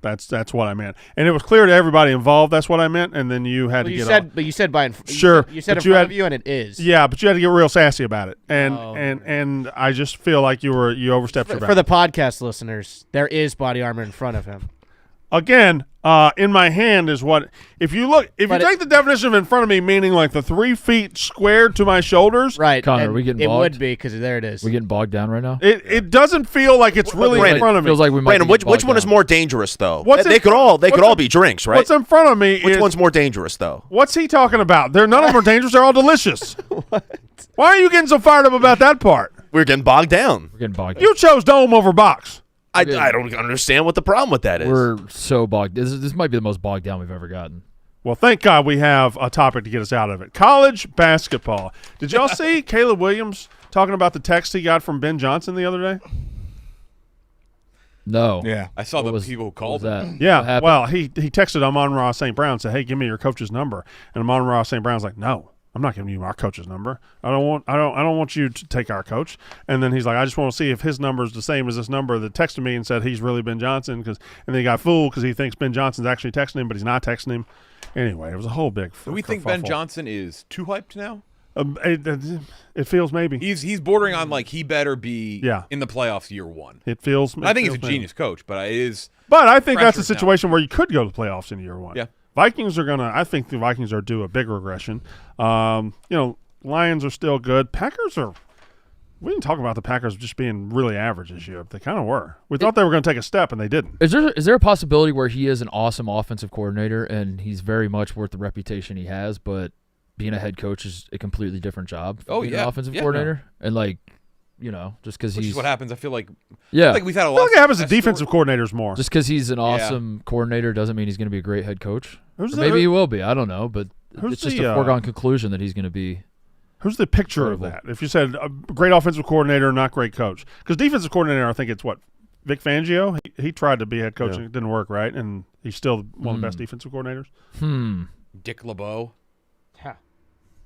That's what I meant. And it was clear to everybody involved that's what I meant, and then you had to get off. But you said by Sure, you said but in you front had- of you, and it is. Yeah, but you had to get real sassy about it. And Oh, and I just feel like you overstepped your For bounds. the podcast listeners, there is body armor in front of him. Again, in my hand is what if you take the definition of in front of me, meaning like the 3 feet squared to my shoulders, Right. Connor, and are we getting it bogged? would be because there it is. We getting bogged down right now? it doesn't feel like it's really in Brandon, front of me. Feels like we might Brandon, be which bogged one is down. more dangerous though? What's They in- could all what's all in- be drinks, right? What's in front of me Which is one's more dangerous though? what's he talking about? None of them are dangerous. They're all delicious. Why are you getting so fired up about that part? We're getting bogged down. We're getting bogged down. You chose dome over box. I don't understand what the problem with that is. We're so bogged. This might be the most bogged down we've ever gotten. Well, thank God we have a topic to get us out of it. College basketball. Did y'all see Caleb Williams talking about the text he got from Ben Johnson the other day? No. Yeah. I saw What the was- people who what called was that? him. Yeah. What happened? Well, he texted Amon-Ra St. Brown and said, "Hey, give me your coach's number." And Amon-Ra St. Brown's like, "No, I'm not giving you our coach's number. I don't want you to take our coach." And then he's like, "I just want to see if his number is the same as this number that texted me and said he's really Ben Johnson." And then he got fooled because he thinks Ben Johnson's actually texting him, but he's not texting him. Anyway, it was a whole big. Do we think Ben Johnson is too hyped now? It feels maybe. He's bordering on like he better be Yeah. in the playoffs year one. It feels. I think he's a feels maybe. genius coach, but it is. But I think that's a Pressure's now. situation where you could go to the playoffs in year one. Yeah. Vikings are gonna. I think the Vikings are due a big regression. Lions are still good. Packers are. We didn't talk about the Packers just being really average this year. But they kind of were. We thought they were going to take a step, and they didn't. Is there a possibility where he is an awesome offensive coordinator and he's very much worth the reputation he has, but being a head coach is a completely different job? Oh, being yeah. an offensive Yeah. coordinator, and just because Which he's is what happens. I feel like we've had a I lot. feel like it happens to success defensive story- coordinators more. just because he's an awesome coordinator doesn't mean he's going to be a great head coach. Who's Or the- maybe he will be. I don't know, but Who's it's just the, a foregone conclusion that he's going to be. Who's the picture of Incredible. that? If you said a great offensive coordinator, not great coach, because defensive coordinator, I think it's what Vic Fangio. He tried to be head coach and it didn't work, right? And he's still one of the best defensive coordinators. Dick LeBeau.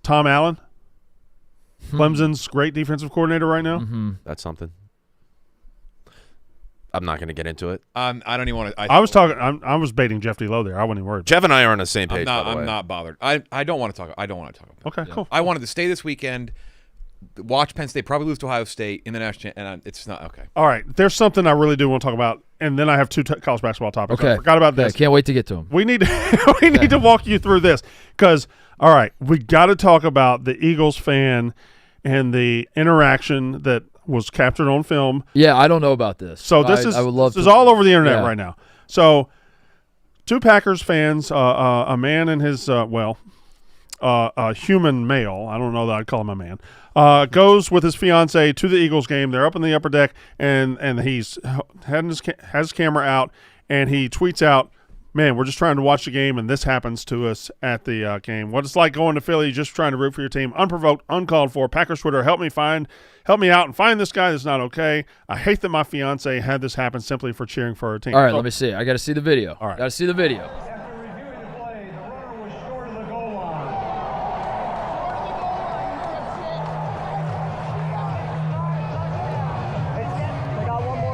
Tom Allen, Clemson's great defensive coordinator right now. That's something. I'm not going to get into it. I don't even want to. I was talking. I was baiting Jeff DLo there. I wasn't even worried. Jeff and I are on the same I'm page. not. by the way. I'm not bothered. I don't want to talk. I don't want to talk about that. Okay, cool. I wanted to stay this weekend, watch Penn State probably lose to Ohio State in the national, and it's not okay. All right, there's something I really do want to talk about, and then I have two college basketball topics. Okay, I forgot about Okay, this. can't wait to get to him. We need to walk you through this because all right, we got to talk about the Eagles fan and the interaction that was captured on film. Yeah, I don't know about this. So this I would love this is to- all over the internet Yeah. right now. So two Packers fans, a man and his a human male. I don't know that I'd call him a man. Goes with his fiance to the Eagles game. They're up in the upper deck, and he's has his camera out, and he tweets out, "Man, we're just trying to watch the game, and this happens to us at the game. What it's like going to Philly, just trying to root for your team, unprovoked, uncalled for. Packers Twitter, help me out and find this guy that's not okay. I hate that my fiance had this happen simply for cheering for her team." All right, So- let me see. I got to see the video. All right. Got to see the video. After reviewing the play, the runner was short of the goal line.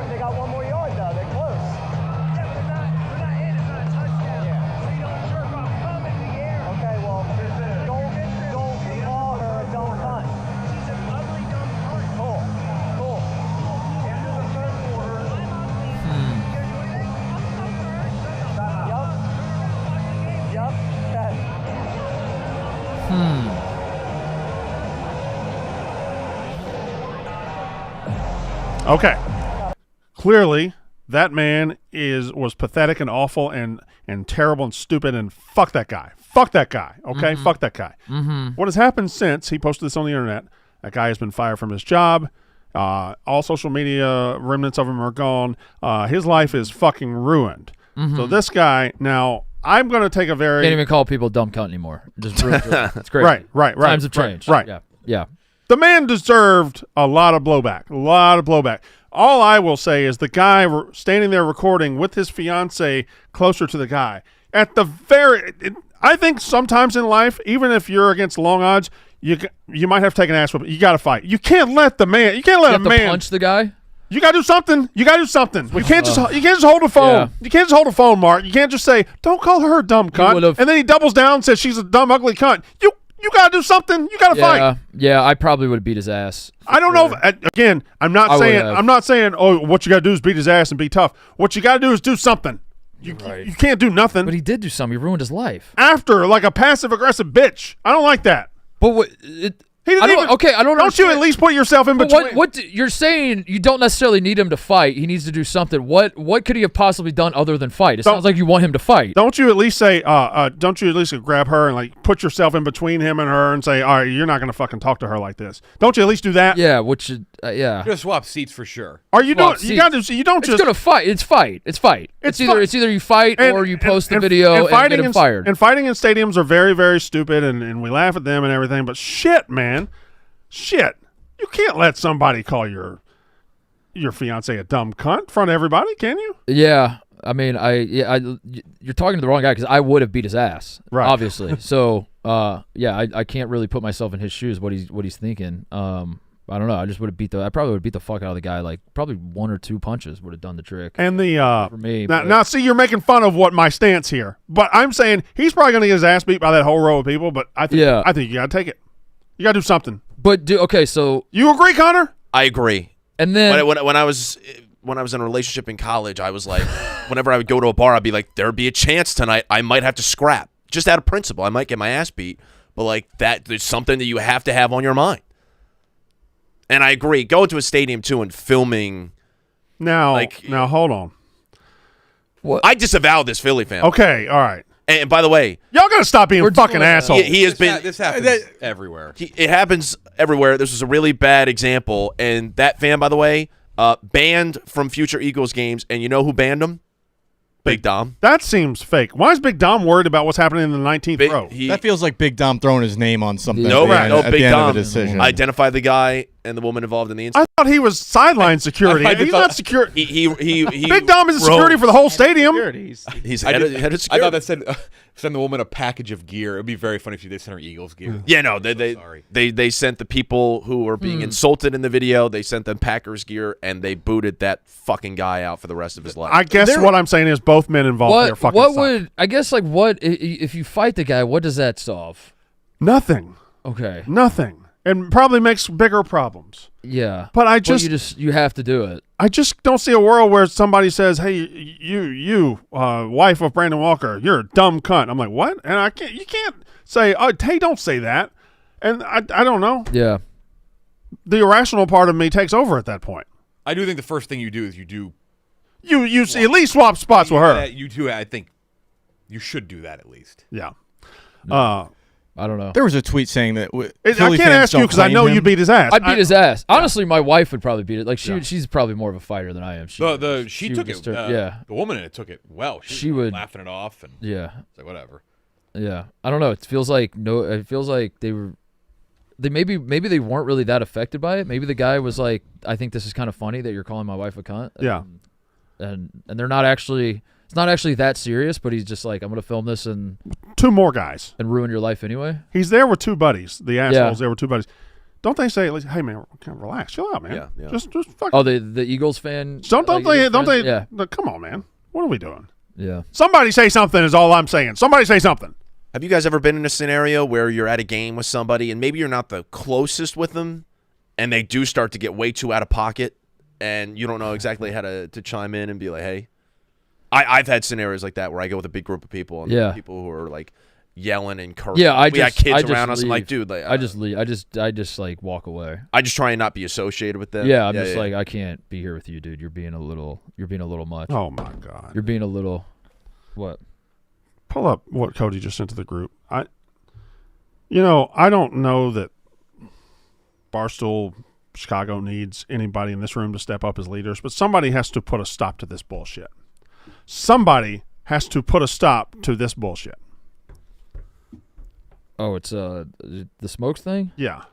They got one more yard though. They're close. Yeah, but they're not in. It's not a touchdown. Yeah. So you don't jerk off. Come in the air. Okay, well, don't call her a dumb cunt. She's an ugly dumb cunt. Cool. After the third quarter. Yup. Okay. Okay. Clearly, that man was pathetic and awful and terrible and stupid, and fuck that guy. Fuck that guy. Okay? Fuck that guy. What has happened since he posted this on the internet, that guy has been fired from his job. All social media remnants of him are gone. His life is fucking ruined. So this guy, now, I'm going to take a very... Can't even call people dumb cunt anymore. Just it's great. Right. Times have changed. Right. Yeah. The man deserved a lot of blowback. All I will say is the guy standing there recording with his fiance closer to the guy. I think sometimes in life, even if you're against long odds, you might have to take an ass whooping. You got to fight. You can't let the man. You can't let You a have to man punch the guy. You got to do something. You got to do something. You can't just hold the phone. Yeah. You can't just hold the phone, Mark. You can't just say, "Don't call her a dumb cunt," and then he doubles down and says she's a dumb, ugly cunt. You got to do something. You got to fight. Yeah, I probably would have beat his ass. I don't know. Again, I'm not saying. Oh, what you got to do is beat his ass and be tough. What you got to do is do something. You can't do nothing. But he did do something. He ruined his life. After, like a passive aggressive bitch. I don't like that. But what? He didn't even. Okay, I don't. Don't you at least put yourself in between? What you're saying? You don't necessarily need him to fight. He needs to do something. What could he have possibly done other than fight? It sounds like you want him to fight. Don't you at least say? Don't you at least grab her and like put yourself in between him and her and say, all right, you're not gonna fucking talk to her like this. Don't you at least do that? Yeah. Yeah. You're gonna swap seats for sure. Are you doing? Seats. You got to. You don't It's just. gonna fight. It's fight. It's either you fight or you post the video and get him fired. And fighting in stadiums are very, very stupid, and we laugh at them and everything. But shit, man. Shit, you can't let somebody call your fiance a dumb cunt in front of everybody, can you? Yeah, I mean, you're talking to the wrong guy because I would have beat his ass, right? Obviously, so I can't really put myself in his shoes. What he's thinking. I don't know. I just would have I probably would have beat the fuck out of the guy. Like probably 1 or 2 punches would have done the trick. And for me. Now, see, you're making fun of what my stance here, but I'm saying he's probably going to get his ass beat by that whole row of people. But I think you got to take it. You got to do something. But so you agree, Connor? I agree. And then when I was in a relationship in college, I was like, whenever I would go to a bar, I'd be like, there'd be a chance tonight I might have to scrap, just out of principle. I might get my ass beat, but like there's something that you have to have on your mind. And I agree. Going to a stadium too and filming. Now hold on. What? I disavow this Philly fan. Okay, all right. And by the way, y'all gotta stop being fucking assholes. He has been. This happens everywhere. It happens everywhere. This was a really bad example, and that fan, by the way, banned from future Eagles games. And you know who banned him? Big Dom. That seems fake. Why is Big Dom worried about what's happening in the 19th row? That feels like Big Dom throwing his name on something. No, at Big the end Dom of the decision. identified the guy and the woman involved in the incident. I thought he was sideline security. He's not secure. He Big Dom is security for the whole stadium. He's head of security. I thought that said send the woman a package of gear. It would be very funny if you did send her Eagles gear. Yeah, no, they sent the people who were being insulted in the video. They sent them Packers gear, and they booted that fucking guy out for the rest of his life. I guess what I'm saying is both men involved there fucking suck. I guess like what if you fight the guy? What does that solve? Nothing. Okay. Nothing. And probably makes bigger problems. Yeah. But you have to do it. I just don't see a world where somebody says, "Hey, you, wife of Brandon Walker, you're a dumb cunt." I'm like, "What?" And you can't say, "Oh, hey, don't say that." And I don't know. Yeah. The irrational part of me takes over at that point. I do think the first thing you do is you at least swap spots with her. You do. I think you should do that at least. Yeah. I don't know. There was a tweet saying that I can't ask you because I know you beat his ass. I'd beat his ass. Honestly, my wife would probably beat it. Like she's probably more of a fighter than I am. She took it. The woman in it took it well. She would laughing it off and it's like whatever. Yeah, I don't know. It feels like maybe they weren't really that affected by it. Maybe the guy was like, I think this is kind of funny that you're calling my wife a cunt. Yeah, and they're not actually. It's not actually that serious, but he's just like, I'm going to film this and 2 more guys and ruin your life anyway. He's there with 2 buddies. The assholes there with 2 buddies. Don't they say, "Hey man, relax, chill out, man. Yeah. Just fuck." Oh, the Eagles fan. Don't they? Yeah. Come on, man. What are we doing? Yeah. Somebody say something is all I'm saying. Somebody say something. Have you guys ever been in a scenario where you're at a game with somebody and maybe you're not the closest with them, and they do start to get way too out of pocket, and you don't know exactly how to chime in and be like, "Hey." I've had scenarios like that where I go with a big group of people and people who are like yelling and cursing. Yeah, we got kids around us. I'm like, dude, like, I just leave. I just like walk away. I just try and not be associated with them. Yeah, I'm just like, I can't be here with you, dude. You're being a little much. Oh my god. You're being a little. What? Pull up what Cody just sent to the group. I don't know that Barstool Chicago needs anybody in this room to step up as leaders, but somebody has to put a stop to this bullshit. Somebody has to put a stop to this bullshit. Oh, it's the smokes thing? Yeah.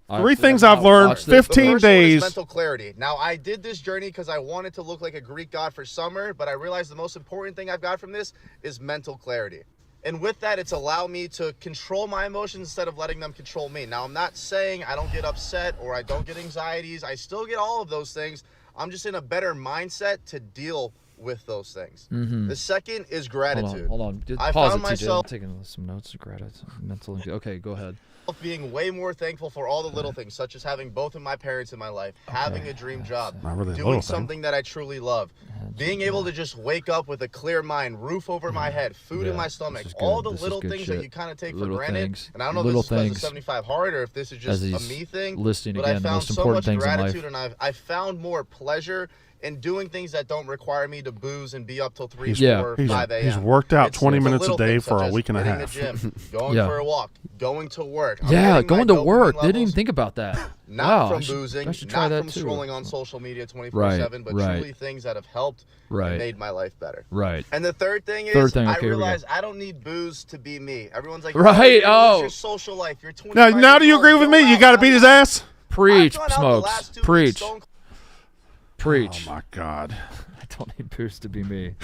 3 things I've learned, 15 days. Mental clarity. Now, I did this journey because I wanted to look like a Greek god for summer, but I realized the most important thing I've got from this is mental clarity. And with that, it's allowed me to control my emotions instead of letting them control me. Now, I'm not saying I don't get upset or I don't get anxieties. I still get all of those things. I'm just in a better mindset to deal with those things. Mm-hmm. The second is gratitude. Hold on. I Pause found it, TJ. I'm myself taking some notes. Gratitude. Mental. Okay, go ahead. being way more thankful for all the little things, such as having both of my parents in my life, having a dream job, Not really a doing little something that I truly love, being able to just wake up with a clear mind, roof over my head, food in my stomach, this is all good. the This is little good things shit. that you kind of take Little for granted. things. And I don't know Little if this is because things. of 75 hard or if this is just a As me he's thing, listing but again I the found most so important much things in life. gratitude and I found more pleasure in doing things that don't require me to booze and be up till 3, 4, 5 a.m. He's worked out It's 20 the minutes a little day things for such a as week and a hitting half. the gym, going Yeah. for a walk, going to work. I'm Yeah, getting my going to dopamine work. Didn't even levels think about that. not Wow, from I should- boozing, I should try not that from too. scrolling on social media 24/7, but right. truly things that have helped Right. and made my life better. Right. And the third thing is, Third thing, I okay, here we go. realize I don't need booze to be me. Everyone's like, Right, oh, oh. your social life. You're 25 Now do you years agree old, with go me? You out, got to have beat his fun. ass? Preach, I've gone out the Smokes. last 2 weeks, Preach. Stone Preach. Oh, my God. I don't need booze to be me.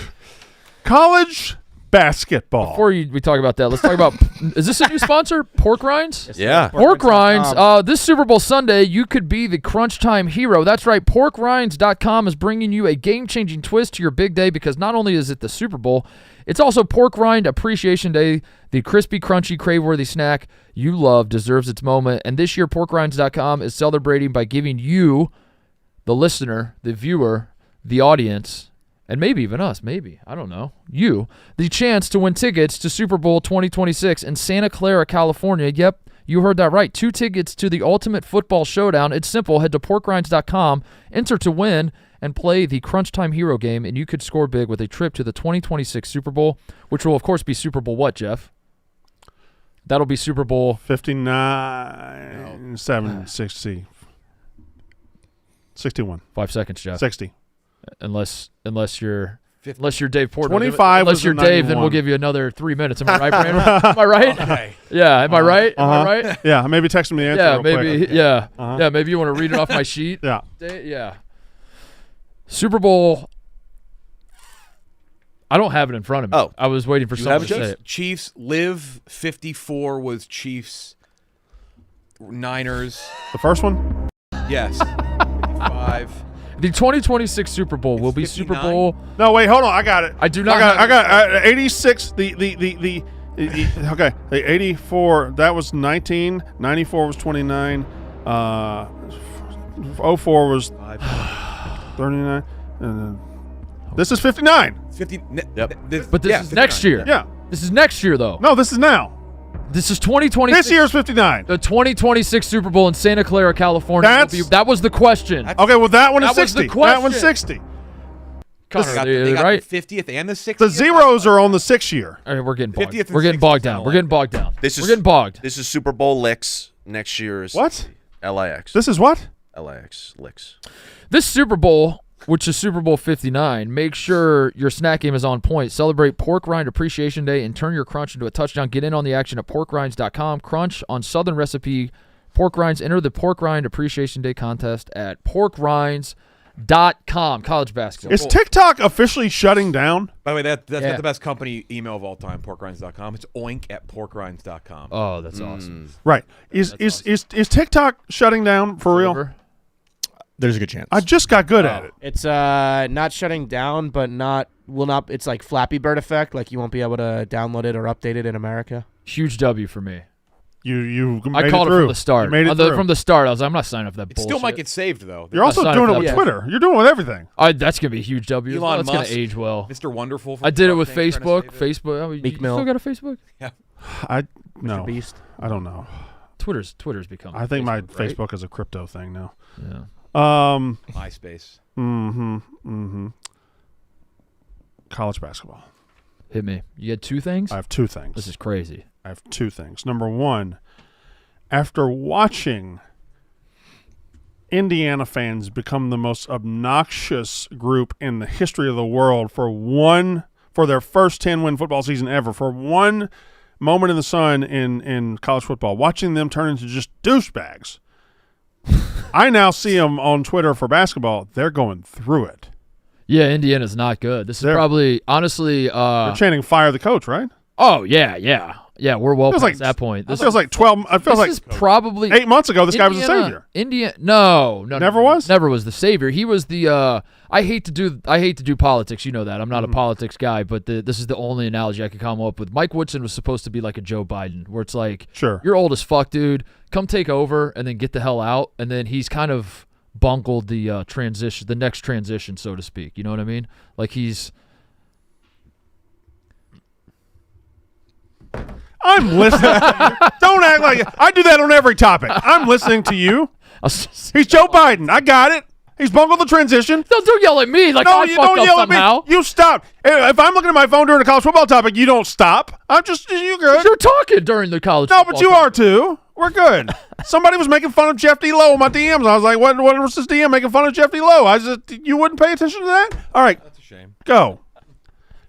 College basketball. Before we talk about that, let's talk about. Is this a new sponsor? Pork Rinds? Yeah. Pork Rinds. This Super Bowl Sunday, you could be the crunch time hero. That's right. PorkRinds.com is bringing you a game-changing twist to your big day because not only is it the Super Bowl, it's also Pork Rind Appreciation Day. The crispy, crunchy, crave-worthy snack you love deserves its moment. And this year, PorkRinds.com is celebrating by giving you, the listener, the viewer, the audience, and maybe even us, I don't know, you, the chance to win tickets to Super Bowl 2026 in Santa Clara, California. Yep, you heard that right. 2 tickets to the ultimate football showdown. It's simple. Head to porkrinds.com, enter to win, and play the Crunch Time Hero game, and you could score big with a trip to the 2026 Super Bowl, which will, of course, be Super Bowl what, Jeff? That'll be Super Bowl 59, 760. 61. 5 seconds, Jeff. 60. Unless you're Dave Portman. 25 Unless was you're in Dave, then 91. we'll give you another 3 minutes. Am I right, Brandon? Am I right? Okay. Yeah. Am I right? Am I right? Yeah, maybe text me the answer Yeah. real Maybe. quick. Yeah. Uh-huh. Yeah. Maybe you want to read it off my sheet. Yeah. Yeah. Super Bowl. I don't have it in front of me. Oh. I was waiting for You someone have to it, say Jeff? it. Chiefs live 54 was Chiefs Niners. The first one? Yes. 55. The 2026 Super Bowl will be 59? Super Bowl. No, wait, hold on. I got it. I do not I have got 86. The okay. The 84. That was 19. 94 was 29. 04 was 39. And then this is 59. 50. Yep. But this is next year. Yeah. This is next year, though. No, this is now. This is 2026. This year's 59. The 2026 Super Bowl in Santa Clara, California. That's- That was the question. Okay, well that one is That was the 60. That one's question. 60. Connor, They got right? the 50th and the 60th. The zeros are on the 6 year. All right, we're getting bogged. 50th and We're getting 60th bogged down. sound We're like getting bogged down. This We're is getting bogged. This is Super Bowl licks. Next year's What? LIX. This is what? LIX licks. This Super Bowl, which is Super Bowl 59, make sure your snack game is on point. Celebrate Pork Rind Appreciation Day and turn your crunch into a touchdown. Get in on the action at porkrinds.com. Crunch on Southern recipe pork rinds. Enter the Pork Rind Appreciation Day contest at porkrinds.com. College basketball. Is TikTok officially shutting down? By the way, that's Yeah. not the best company email of all time, porkrinds.com. It's oink@porkrinds.com. Oh, that's awesome. Right. Is TikTok shutting down for real? Over. There's a good chance. I just got good at it. It's not shutting down, but will not. It's like Flappy Bird effect. Like you won't be able to download it or update it in America. Huge W for me. You made I called it through. from the start. You made it through. From the start, I was like, I'm not signing up for that It bullshit. still might get saved, though. You're also sign doing up it for with that. Twitter. You're doing it with everything. That's gonna be a huge W. Elon That's gonna Musk. age well. Mr. Wonderful. From I did it with DraftKings trying to Facebook. save it. Facebook. Oh, you Meek Mill. still got a Facebook? No. Beast. I don't know. Twitter's become. I think my Facebook, right? Facebook is a crypto thing now. Yeah. MySpace. College basketball. Hit me. You had 2 things. I have 2 things. This is crazy. I have 2 things. Number 1, after watching Indiana fans become the most obnoxious group in the history of the world for their first 10-win football season ever, for one moment in the sun in college football, watching them turn into just douchebags. I now see them on Twitter for basketball. They're going through it. Yeah, Indiana's not good. This is They're- probably, honestly, They're chanting "Fire the coach," right? Oh yeah. We're well Feels past like- that point. It feels like 12. It feels This is like probably 8 months ago. This guy was the savior. No, Never was? Never was the savior. He was the. I hate to do politics. You know that I'm not a politics guy, but this is the only analogy I could come up with. Mike Woodson was supposed to be like a Joe Biden, where it's like, Sure. you're old as fuck, dude. Come take over and then get the hell out. And then he's kind of bungled the transition, the next transition, so to speak. You know what I mean? Like he's. I'm listening. Don't act like I do that on every topic. I'm listening to you. He's Joe Biden. I got it. He's bungled the transition. Don't yell at me like No, I you fucked don't up yell somehow. at me. You stop. If I'm looking at my phone during a college football topic, you don't stop. I'm just you good. You're talking during the college. No, football but you time. are too. We're good. Somebody was making fun of Jeff DLo in my DMs. I was like, what was this DM making fun of Jeff DLo? I just you wouldn't pay attention to that? All right, That's a shame. go.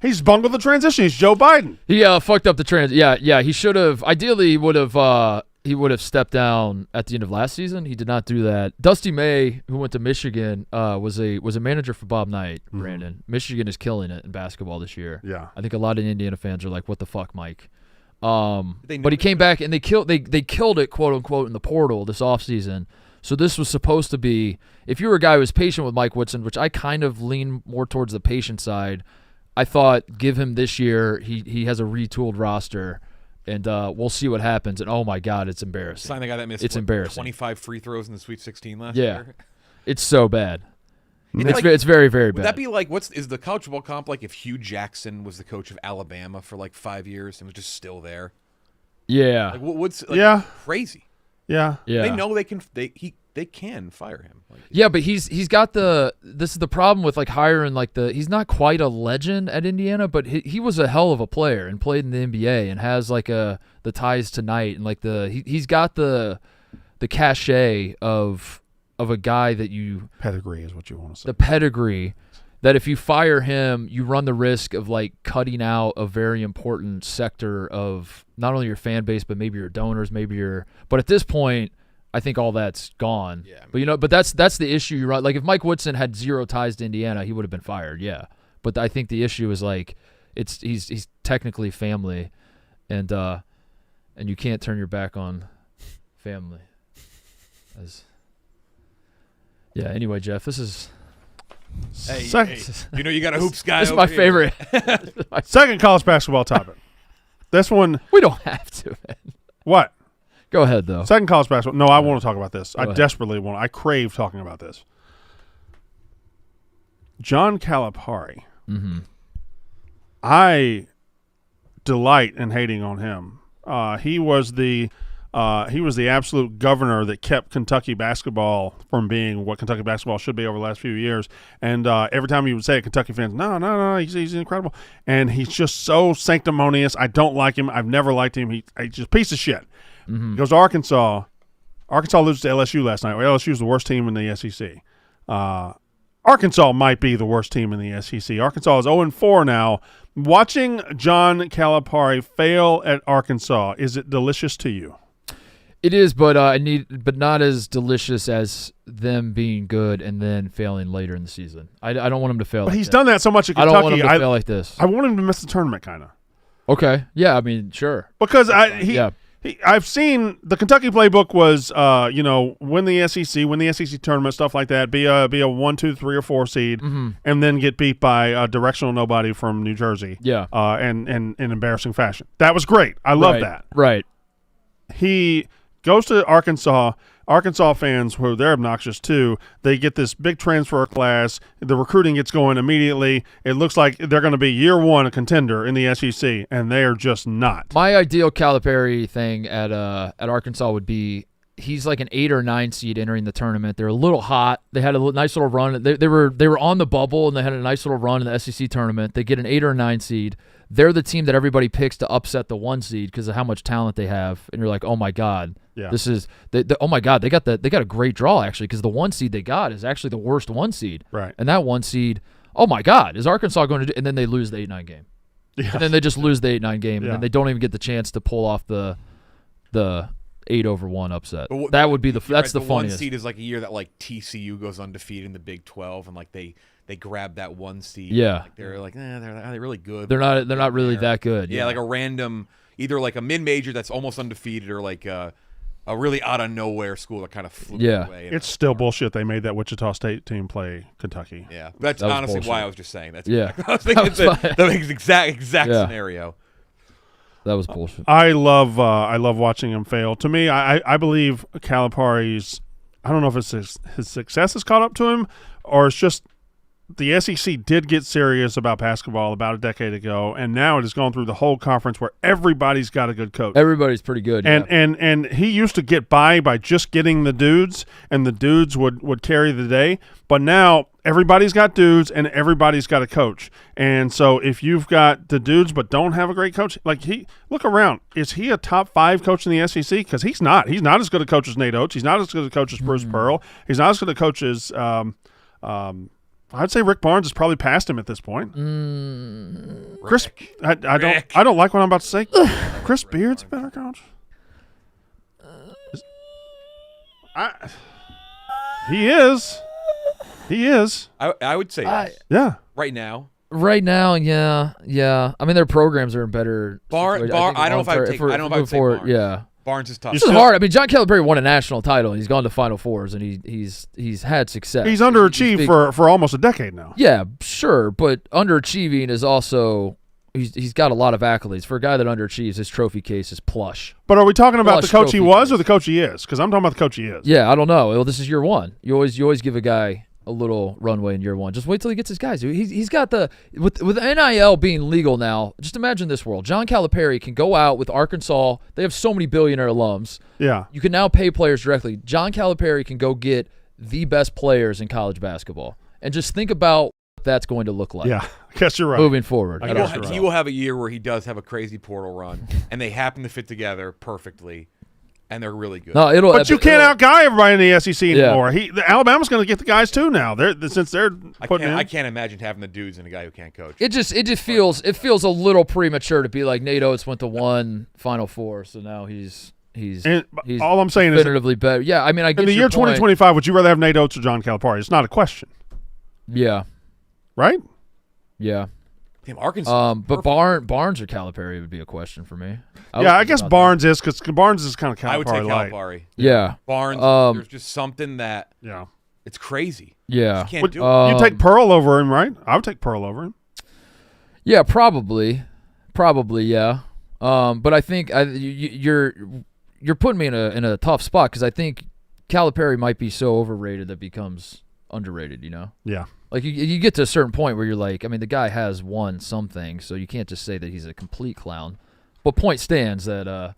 He's bungled the transition. He's Joe Biden. He fucked up the trans. Yeah. He should have. Ideally, would have. He would have stepped down at the end of last season. He did not do that. Dusty May, who went to Michigan, was a manager for Bob Knight. Brandon, Michigan is killing it in basketball this year. Yeah. I think a lot of Indiana fans are like, "What the fuck, Mike?" They But he came back and they killed it, quote unquote, in the portal this offseason. So this was supposed to be, if you were a guy who was patient with Mike Woodson, which I kind of lean more towards the patient side, I thought give him this year. He has a retooled roster, and we'll see what happens. And oh my God, it's embarrassing. Sign the guy that missed. It's embarrassing. 25 free throws in the Sweet 16 last Yeah, year. it's so bad. Like, It's very, very would bad. that be like is the college football comp like if Hugh Jackson was the coach of Alabama for like 5 years and was just still there? Yeah, Like what's Yeah. crazy? Yeah. yeah. They know they can fire him. Like, Yeah, but he's got this is the problem with like hiring like he's not quite a legend at Indiana, but he was a hell of a player and played in the NBA and has like the ties to Knight and like he's got the cachet of a guy that Pedigree is what you want to say. the pedigree that if you fire him, you run the risk of like cutting out a very important sector of not only your fan base but maybe your donors, but at this point I think all that's gone. Yeah. But that's the issue you run. Like if Mike Woodson had zero ties to Indiana, he would have been fired. Yeah. But I think the issue is like he's technically family, and you can't turn your back on family. Anyway, Jeff, this is you got a hoops guy. this is over my here. favorite. Second college basketball topic. This one. We don't have to, man. What? Go ahead though. Second college basketball. No, I want to talk about this. I ahead. desperately want. I crave talking about this. John Calipari. Mm-hmm. I delight in hating on him. He was the absolute governor that kept Kentucky basketball from being what Kentucky basketball should be over the last few years. And every time he would say it, Kentucky fans, no, he's incredible. And he's just so sanctimonious. I don't like him. I've never liked him. He's just a piece of shit. Mm-hmm. He goes to Arkansas. Arkansas loses to LSU last night. LSU is the worst team in the SEC. Arkansas might be the worst team in the SEC. Arkansas is 0-4 now. Watching John Calipari fail at Arkansas, is it delicious to you? It is, but not as delicious as them being good and then failing later in the season. I don't want him to fail. But like he's that. done that so much at I Kentucky. don't want him to fail like this. I want him to miss the tournament, kind of. Okay. Yeah. I mean, sure. Because Yeah. I've seen the Kentucky playbook was, win the SEC tournament, stuff like that. Be a 1, 2, 3, or 4 seed, and then get beat by a directional nobody from New Jersey. Yeah. And in embarrassing fashion. That was great. I love that. Right. He goes to Arkansas. Arkansas fans, who they're obnoxious too, they get this big transfer class. The recruiting gets going immediately. It looks like they're going to be year one a contender in the SEC, and they are just not. My ideal Calipari thing at Arkansas would be he's like an 8 or 9 seed entering the tournament. They're a little hot. They had a nice little run. They were on the bubble and they had a nice little run in the SEC tournament. They get an 8 or 9 seed. They're the team that everybody picks to upset the 1 seed because of how much talent they have. And you're like, oh my God, this is oh my God, they got a great draw actually because the 1 seed they got is actually the worst 1 seed. Right. And that 1 seed, oh my God, is Arkansas going to do? And then they lose the 8-9 game. Yes. And then they just lose the 8-9 game, Yeah. and then they don't even get the chance to pull off the 8-1 upset. But That would be you're that's right, the one funniest. seed is like a year that like TCU goes undefeated in the Big 12 and like they grab that one seed. Yeah. Like they're like, are they really good? They're not really that good. Yeah, like a random, either like a mid-major that's almost undefeated or like a really out of nowhere school that kind of flew away. It's still bullshit they made that Wichita State team play Kentucky. Yeah, that's That was honestly bullshit. why I was just saying. That's Yeah. exactly, I was thinking the exact Yeah. scenario. That was bullshit. I love watching him fail. To me, I believe Calipari's. I don't know if it's his success has caught up to him, or it's just the SEC did get serious about basketball about a decade ago, and now it has gone through the whole conference where everybody's got a good coach. Everybody's pretty good. And he used to get by just getting the dudes, and the dudes would carry the day. But now everybody's got dudes, and everybody's got a coach. And so if you've got the dudes but don't have a great coach, like look around. Is he a top 5 coach in the SEC? Because he's not. He's not as good a coach as Nate Oates. He's not as good a coach as Bruce Pearl. He's not as good a coach as I'd say Rick Barnes is probably past him at this point. Chris, I don't like what I'm about to say. Chris Beard's a better coach. He is. I would say yes. Yeah. Right now. Right now, yeah. I mean, their programs are in better. situation. I don't know if I would if we're say moving forward, Barnes. Yeah. Barnes is tough. This is hard. I mean, John Calipari won a national title, and he's gone to Final Fours, and he's had success. He's underachieved for almost a decade now. Yeah, sure, but underachieving is also he's got a lot of accolades. For a guy that underachieves, his trophy case is plush. But are we talking about the Plush coach he trophy was case. or the coach he is? Because I'm talking about the coach he is. Yeah, I don't know. Well, this is year one. You always give a guy a little runway in year one. Just wait till he gets his guys. He's got with NIL being legal now. Just imagine this world. John Calipari can go out with Arkansas. They have so many billionaire alums. Yeah. You can now pay players directly. John Calipari can go get the best players in college basketball, and just think about what that's going to look like. Yeah, I guess you're right. Moving forward. He will have a year where he does have a crazy portal run, and they happen to fit together perfectly, and they're really good. No, But you can't outguy everybody in the SEC Yeah. anymore. Alabama's going to get the guys too now. Since they're putting in. I can't imagine having the dudes and a guy who can't coach. It just feels a little premature to be like Nate Oates went to one Final Four, so now he's all I'm saying is definitively better. Yeah, I mean, I get in the your year point. 2025, would you rather have Nate Oates or John Calipari? It's not a question, Yeah, right? yeah. Damn, Arkansas. But Barnes or Calipari would be a question for me. I guess Barnes is because Barnes is kind of Calipari. I would take light. Calipari. Yeah, Barnes. There's just something that it's crazy. yeah. You can't do it. You take Pearl over him, right? I would take Pearl over him. Yeah, probably, yeah. But I think you're putting me in a tough spot because I think Calipari might be so overrated that becomes underrated. You know? Yeah. Like you get to a certain point where you're like, I mean, the guy has won something, so you can't just say that he's a complete clown. But point stands that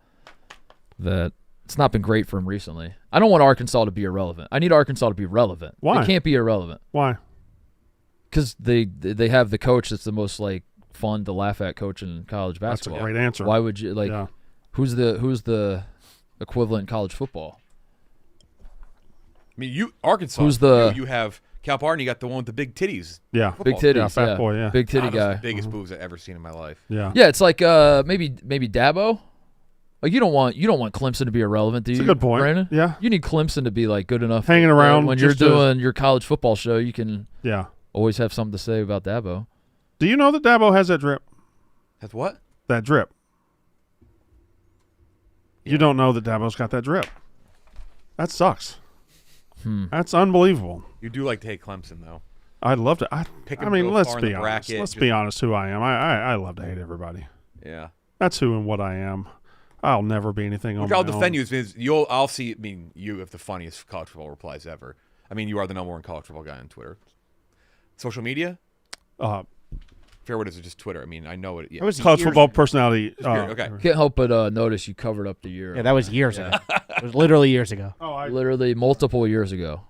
it's not been great for him recently. I don't want Arkansas to be irrelevant. I need Arkansas to be relevant. Why? They can't be irrelevant. Why? Because they have the coach that's the most like fun to laugh at coach in college basketball. That's a great answer. Why would you like? Yeah. Who's the equivalent in college football? I mean, Arkansas. Who's the- you have Calipari, and you got the one with the big titties. Yeah. Big Football. titties, Yeah, fat boy, yeah. Big titty God, those are guy. the biggest boobs I've ever seen in my life. Yeah. Yeah, it's like maybe Dabo. Like you don't want Clemson to be irrelevant, do you? It's a good point. Brandon. Yeah. You need Clemson to be like good enough Hanging around when you're just to- doing your college football show. You can Yeah. always have something to say about Dabo. Do you know that Dabo has that drip? That's what? That drip. You don't know that Dabo's got that drip. That sucks. That's unbelievable. You do like to hate Clemson, though. I'd love to. I Pick mean, real let's far in be the honest. bracket, Let's just- be honest who I am. I love to hate everybody. Yeah. That's who and what I am. I'll never be anything on Which my I'll defend own. you. I'll see. I mean, you have the funniest college football replies ever. I mean, you are the number one college football guy on Twitter. Social media? Fair word is just Twitter. I mean, I know it. Yeah. That was College years football ago. personality. Okay. Can't help but notice you covered up the year. Yeah, that was years ago. It was literally years ago. Literally multiple years ago.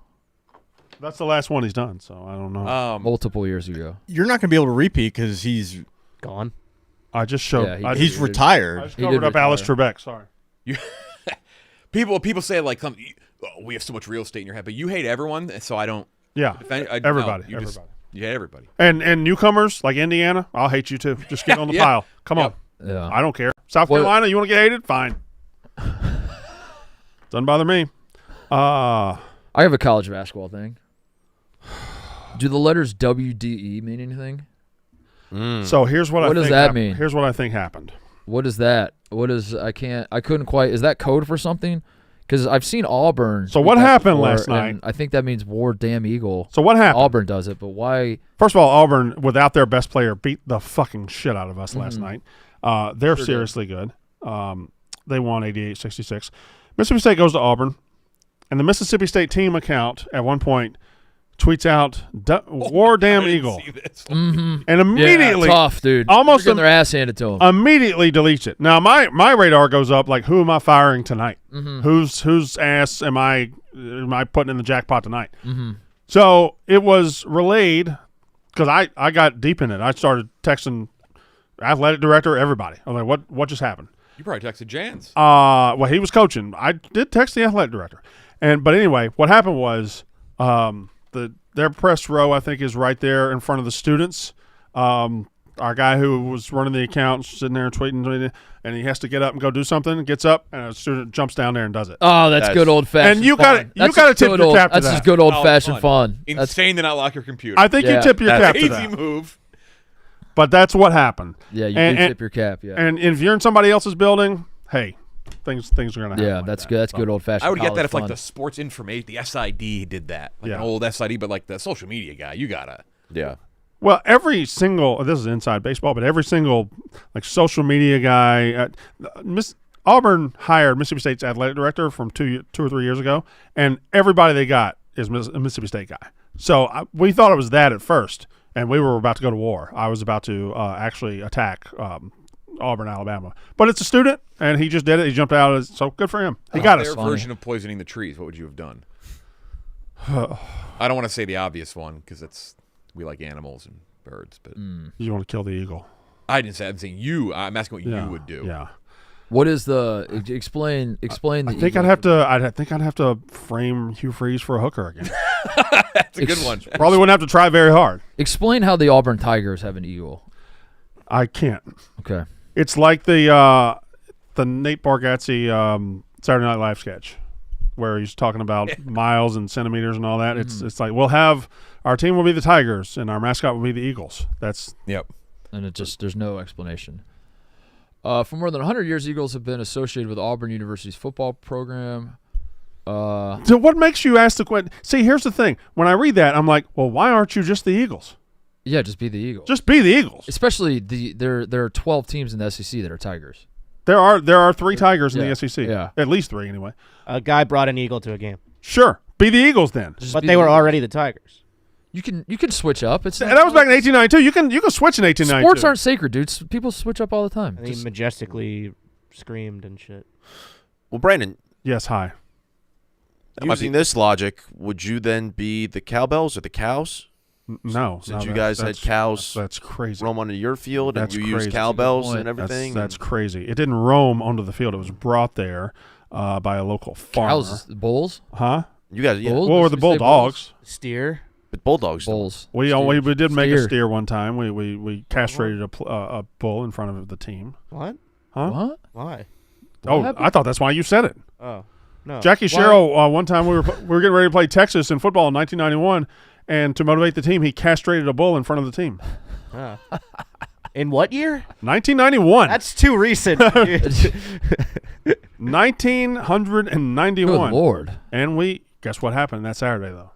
That's the last one he's done, so I don't know. Multiple years ago. You're not going to be able to repeat because he's Gone. I just showed. Yeah, I he's just, retired. I just He did covered up retire. Alice Trebek. Sorry. People say like, we have so much real estate in your head, but you hate everyone, so I don't. Yeah. Defend, Everybody. you Everybody. You hate everybody. And newcomers like Indiana, I'll hate you too. Just get on the pile. Come on. Yeah. I don't care. South What- Carolina, you want to get hated? Fine. Doesn't bother me. I have a college basketball thing. Do the letters WDE mean anything? So here's what I What think does that mean? Here's what I think happened. What is that? I couldn't quite. Is that code for something? Because I've seen Auburn. So do what that happened before, last night? and I think that means War Damn Eagle. So what happened? Auburn does it, but why? First of all, Auburn, without their best player, beat the fucking shit out of us last night. They're seriously good. They won 88-66. Mississippi State goes to Auburn, and the Mississippi State team account at one point tweets out War Damn Eagle. And immediately, yeah, tough, dude. Almost getting their ass handed to them. Immediately deletes it. Now my radar goes up like, who am I firing tonight? Whose ass am I putting in the jackpot tonight? So it was relayed because I got deep in it. I started texting athletic director, everybody. I'm like, what just happened? You probably texted Jans. Well, he was coaching. I did text the athletic director, but anyway, what happened was their press row, I think, is right there in front of the students. Our guy who was running the account sitting there tweeting, and he has to get up and go do something. Gets up, and a student jumps down there and does it. Oh, that's good old fashioned. And you got to tip your cap to that. That's just good old fashioned fun. Insane to not lock your computer. I think you tip your cap to that. Crazy move. But that's what happened. Yeah, you do tip your cap. Yeah, and if you're in somebody else's building, hey, things are gonna happen. Yeah, like that's that. good. That's good old fashioned. I would get that if fun. like the sports information, the SID did that, like Yeah. an old SID, but like the social media guy, you gotta. Yeah. Well, every single this is inside baseball, but every single like social media guy, Auburn hired Mississippi State's athletic director from two or 3 years ago, and everybody they got is a Mississippi State guy. So we thought it was that at first, and we were about to go to war. I was about to actually attack Auburn, Alabama, but it's a student, and he just did it. He jumped out, so good for him. He got us. Their version of poisoning the trees. What would you have done? I don't want to say the obvious one because we like animals and birds, but You want to kill the eagle? I didn't say. I'm saying you. I'm asking what you would do. Yeah. What is the explain? I the think I'd have to. I think I'd have to frame Hugh Freeze for a hooker again. That's a good one. Probably wouldn't have to try very hard. Explain how the Auburn Tigers have an eagle. I can't. Okay. It's like the Nate Bargatze Saturday Night Live sketch where he's talking about miles and centimeters and all that. It's like we'll have our team will be the Tigers and our mascot will be the Eagles. That's And it just there's no explanation. For more than 100 years, Eagles have been associated with Auburn University's football program. So what makes you ask the question? See, here's the thing. When I read that, I'm like, well, why aren't you just the Eagles? Yeah, just be the Eagles. Just be the Eagles. Especially there are 12 teams in the SEC that are Tigers. There are 3 Tigers in the SEC. Yeah. At least 3 anyway. A guy brought an eagle to a game, Sure. Be the Eagles then. Just but be they the were Eagles. already the Tigers. You can switch up. It's And that was back in 1892. You can switch in 1892. Sports aren't sacred, dudes. People switch up all the time. And he majestically screamed and shit. Well, Brandon, Yes, hi. using this logic, would you then be the cowbells or the cows? No. Since no, you guys had cows That's crazy. roam onto your field That's and you use crazy. cowbells That's a and good point. everything. That's crazy. It didn't roam onto the field. It was brought there by a local farmer. Cows, bulls, Huh? You guys, yeah. Bulls? What were the Mississippi State bulldogs? Steer. But bulldogs. don't. bulls. We Steers. did make a Steer. steer one time. We castrated a bull in front of the team. What? Huh? What? Why? Oh, happened? I thought that's why you said it. Oh, no. Jackie Sherrill, one time we were getting ready to play Texas in football in 1991, and to motivate the team, he castrated a bull in front of the team. Ah. In what year? 1991. That's too recent. dude. 1991. Good Lord. And guess what happened that Saturday though?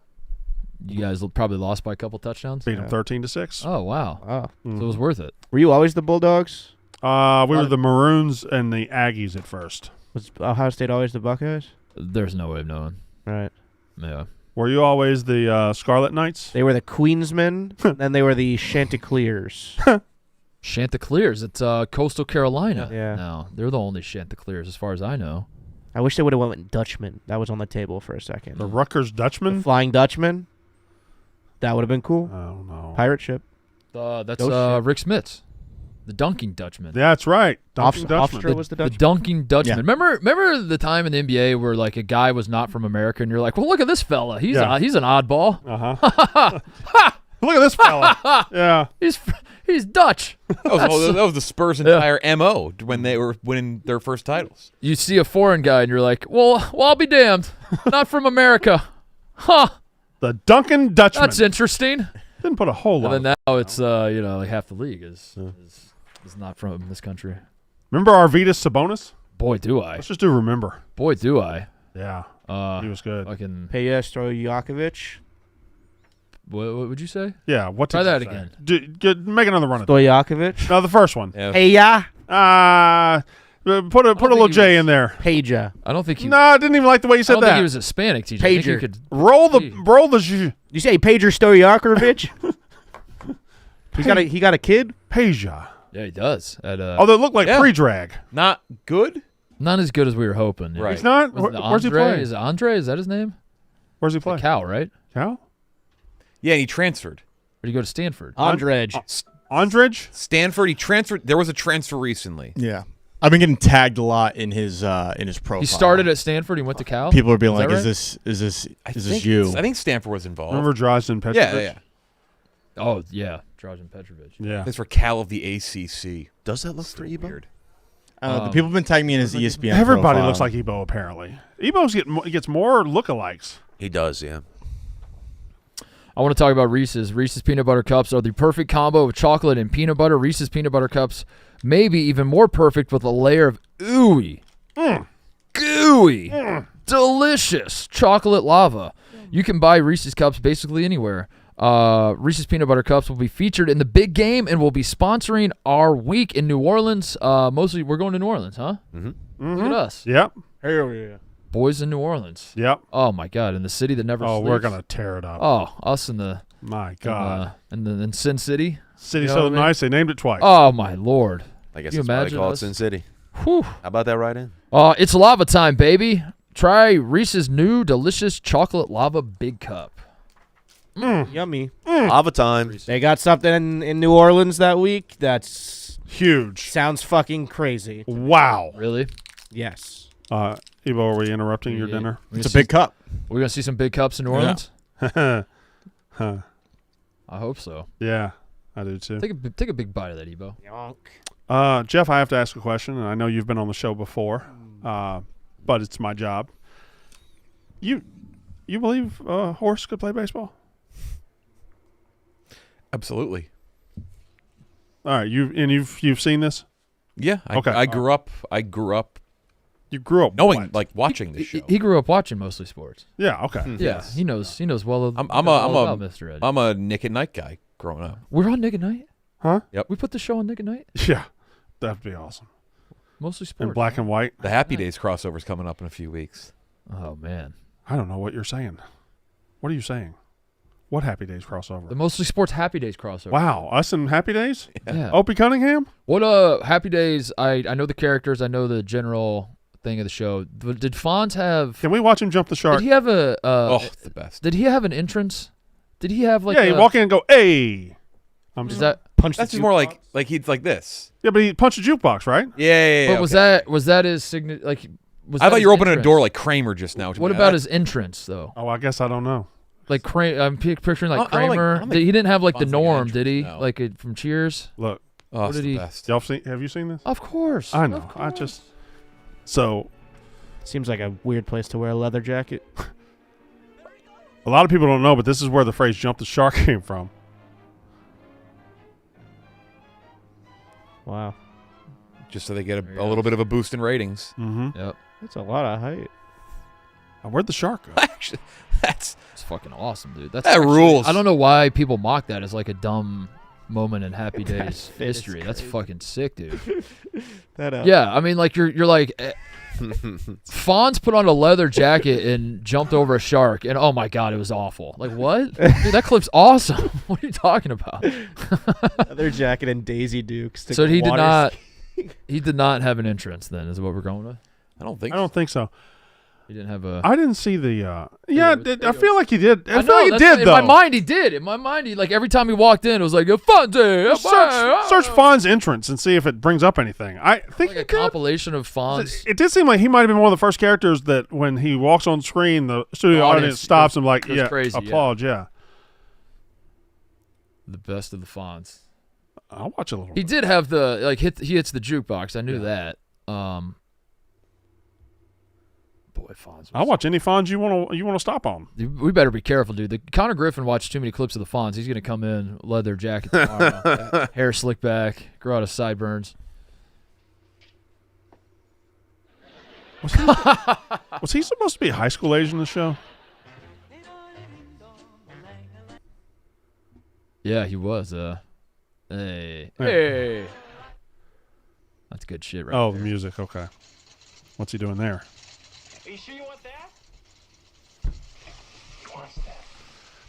You guys probably lost by a couple touchdowns. Beat them 13-6. Oh wow. Oh. So it was worth it. Were you always the Bulldogs? We were the Maroons and the Aggies at first. Was Ohio State always the Buckeyes? There's no way of knowing. Right. Yeah. Were you always the Scarlet Knights? They were the Queensmen, then they were the Chanticleers. Chanticleers. It's Coastal Carolina. Yeah. No, they're the only Chanticleers as far as I know. I wish they would have went with Dutchman. That was on the table for a second. The Rutgers The Dutchman? Flying Dutchman. That would have been cool. Oh, no. Pirate ship. That's Those shit. Rick Smits, the dunking Dutchman. Yeah, that's right. Dunking Dutchman. Hofstra was the The Dutchman. dunking Dutchman. Yeah. Remember the time in the NBA where like a guy was not from America, and you're like, well, look at this fella. He's Yeah. he's an oddball. Uh-huh. Look at this fella. Yeah. He's Dutch. That was the Spurs' entire MO when they were winning their first titles. You see a foreign guy and you're like, well, I'll be damned. Not from America. Huh. The Duncan Dutchman. That's interesting. Didn't put a whole lot. And then now it's, like half the league is not from this country. Remember Arvydas Sabonis? Boy, do I. Let's just do remember. Boy, do I. Yeah. He was good. Fucking. Peja Stojakovic. What would you say? Yeah. What? Try did that you say? again. Make another run at it. Stojakovic. No, the first one. Yeah. Peja. Put a little J in there. Peja. I don't think he. No, I didn't even like the way you I said don't that. think he was Hispanic, TJ. I think he Pager. could. roll the sh- You say Peja Stojakovic? He got a kid? Peja. Yeah, he does. Oh, they look like Yeah. pre-drag. Not good. Not as good as we were hoping. Right. He's not. Was it Where's he Andre? play? Is it Andre? Is that his name? Where's he play? Cal, right? Cal? Yeah, and he transferred. Or did he go to Stanford? Andrej. Andridge? Stanford. He transferred. There was a transfer recently. Yeah. I've been getting tagged a lot in his profile. He started at Stanford. He went to Cal. People are being Is like, that "Is right? this you?" I think Stanford was involved. Remember Drazen Petrovic? yeah. Oh yeah, Dragan Petrovic. Yeah. That's for Cal of the ACC. Does that look for Ebo? Weird. The people have been tagging me in his ESPN. Everybody profile. looks like Ebo, apparently. Ebo gets more lookalikes. He does, yeah. I want to talk about Reese's. Reese's peanut butter cups are the perfect combo of chocolate and peanut butter. Reese's peanut butter cups may be even more perfect with a layer of ooey, gooey, delicious chocolate lava. You can buy Reese's cups basically anywhere. Reese's peanut butter cups will be featured in the big game and will be sponsoring our week in New Orleans. Mostly, we're going to New Orleans, huh? Mm-hmm. Look at us, Yep. Hell yeah. boys in New Orleans. Yep. Oh my God, in the city that never Oh, sleeps. we're going to tear it up. Oh, us in the My God. in Sin City. City's you know so what I mean? nice, they named it twice. Oh my Lord. I guess You that's why they imagine call it us- Sin City. Whew. How about that right in? It's lava time, baby. Try Reese's new delicious chocolate lava big cup. Yummy. Lava time. They got something in New Orleans that week that's Huge. sounds fucking crazy. Wow. Really? Yes. Ebo, are we interrupting your dinner? It's a big cup. We're gonna see some big cups in New Orleans. Huh. I hope so. Yeah, I do too. Take a big bite of that, Ebo. Yonk. Jeff, I have to ask a question, and I know you've been on the show before, but it's my job. You believe a horse could play baseball? Absolutely. All right, you've seen this? Yeah. Okay. I grew up You grew up knowing, what? like, watching this show. He grew up watching mostly sports. Yeah. Okay. Yeah, he knows well. I'm about Mr. Ed. a Nick at Night guy growing up. We're on Nick at Night. Huh? Yep. We put the show on Nick at Night. Yeah, that'd be awesome. Mostly sports. In black and white. The Happy Days crossover's coming up in a few weeks. Oh man. I don't know what you're saying. What are you saying? What Happy Days crossover? The mostly sports Happy Days crossover. Wow, us and Happy Days? Yeah. Opie Cunningham? What Happy Days? I know the characters. I know the general thing of the show. Did Fonz have? Can we watch him jump the shark? Did he have a? The best. Did he have an entrance? Did he have like? Yeah, he'd walk in and go, "Hey." Is that? Punch That's the just more like he's like this. Yeah, but he punched a jukebox, right? Yeah. But was that his signature? Like, was I that thought his you were opening a entrance? door like Kramer just now. What about his entrance though? Oh, I guess I don't know. Like I'm picturing like I don't like- Kramer. I don't think He didn't have like the Fonz like an Norm, did he? entrance, no. Like from Cheers. Look, Oh, What it's did the he- best. have you seen this? Of course. I know. Of I course. just so Seems like a weird place to wear a leather jacket. a lot of people don't know, but this is where the phrase "jump the shark" came from. Wow. Just so they get a little bit of a boost in ratings. Mm-hmm. Yep. That's a lot of height. Where'd the shark go? Actually, that's It's fucking awesome, dude. That's That actually- rules. I don't know why people mock that as like a dumb moment in Happy Days fit is history. That's crazy. fucking sick, dude. That Yeah, I mean, like you're like Fonz put on a leather jacket and jumped over a shark, and oh my god, it was awful. Like what? Dude, that clip's awesome. What are you talking about? leather jacket and Daisy Dukes. So he did not. He did not have an entrance. Then is what we're going with. I don't think. I don't think so. He didn't have a. I didn't see the. Yeah, Videos. I feel like he did. I feel know, like he that's- did in though. my mind, he did. In my mind, he like every time he walked in, it was like a fun day. Search Fonz entrance and see if it brings up anything. I think like a it did. compilation of Fonz. It did seem like he might have been one of the first characters that when he walks on screen, the studio The audience audience stops goes- and goes crazy, yeah. applaud. Yeah. The best of the Fonz. I'll watch a little. He did have the he hits the jukebox. I knew that. Boy, Fonz. I'll watch any Fonz you want to stop on. We better be careful, dude. Connor Griffin watched too many clips of the Fonz. He's gonna come in leather jacket tomorrow, hair slicked back, grow out his sideburns. Was he supposed to be high school age in the show? Yeah, he was. Hey. That's good shit, right? Oh, there. the music. Okay. What's he doing there? Are you sure you want that? He wants that.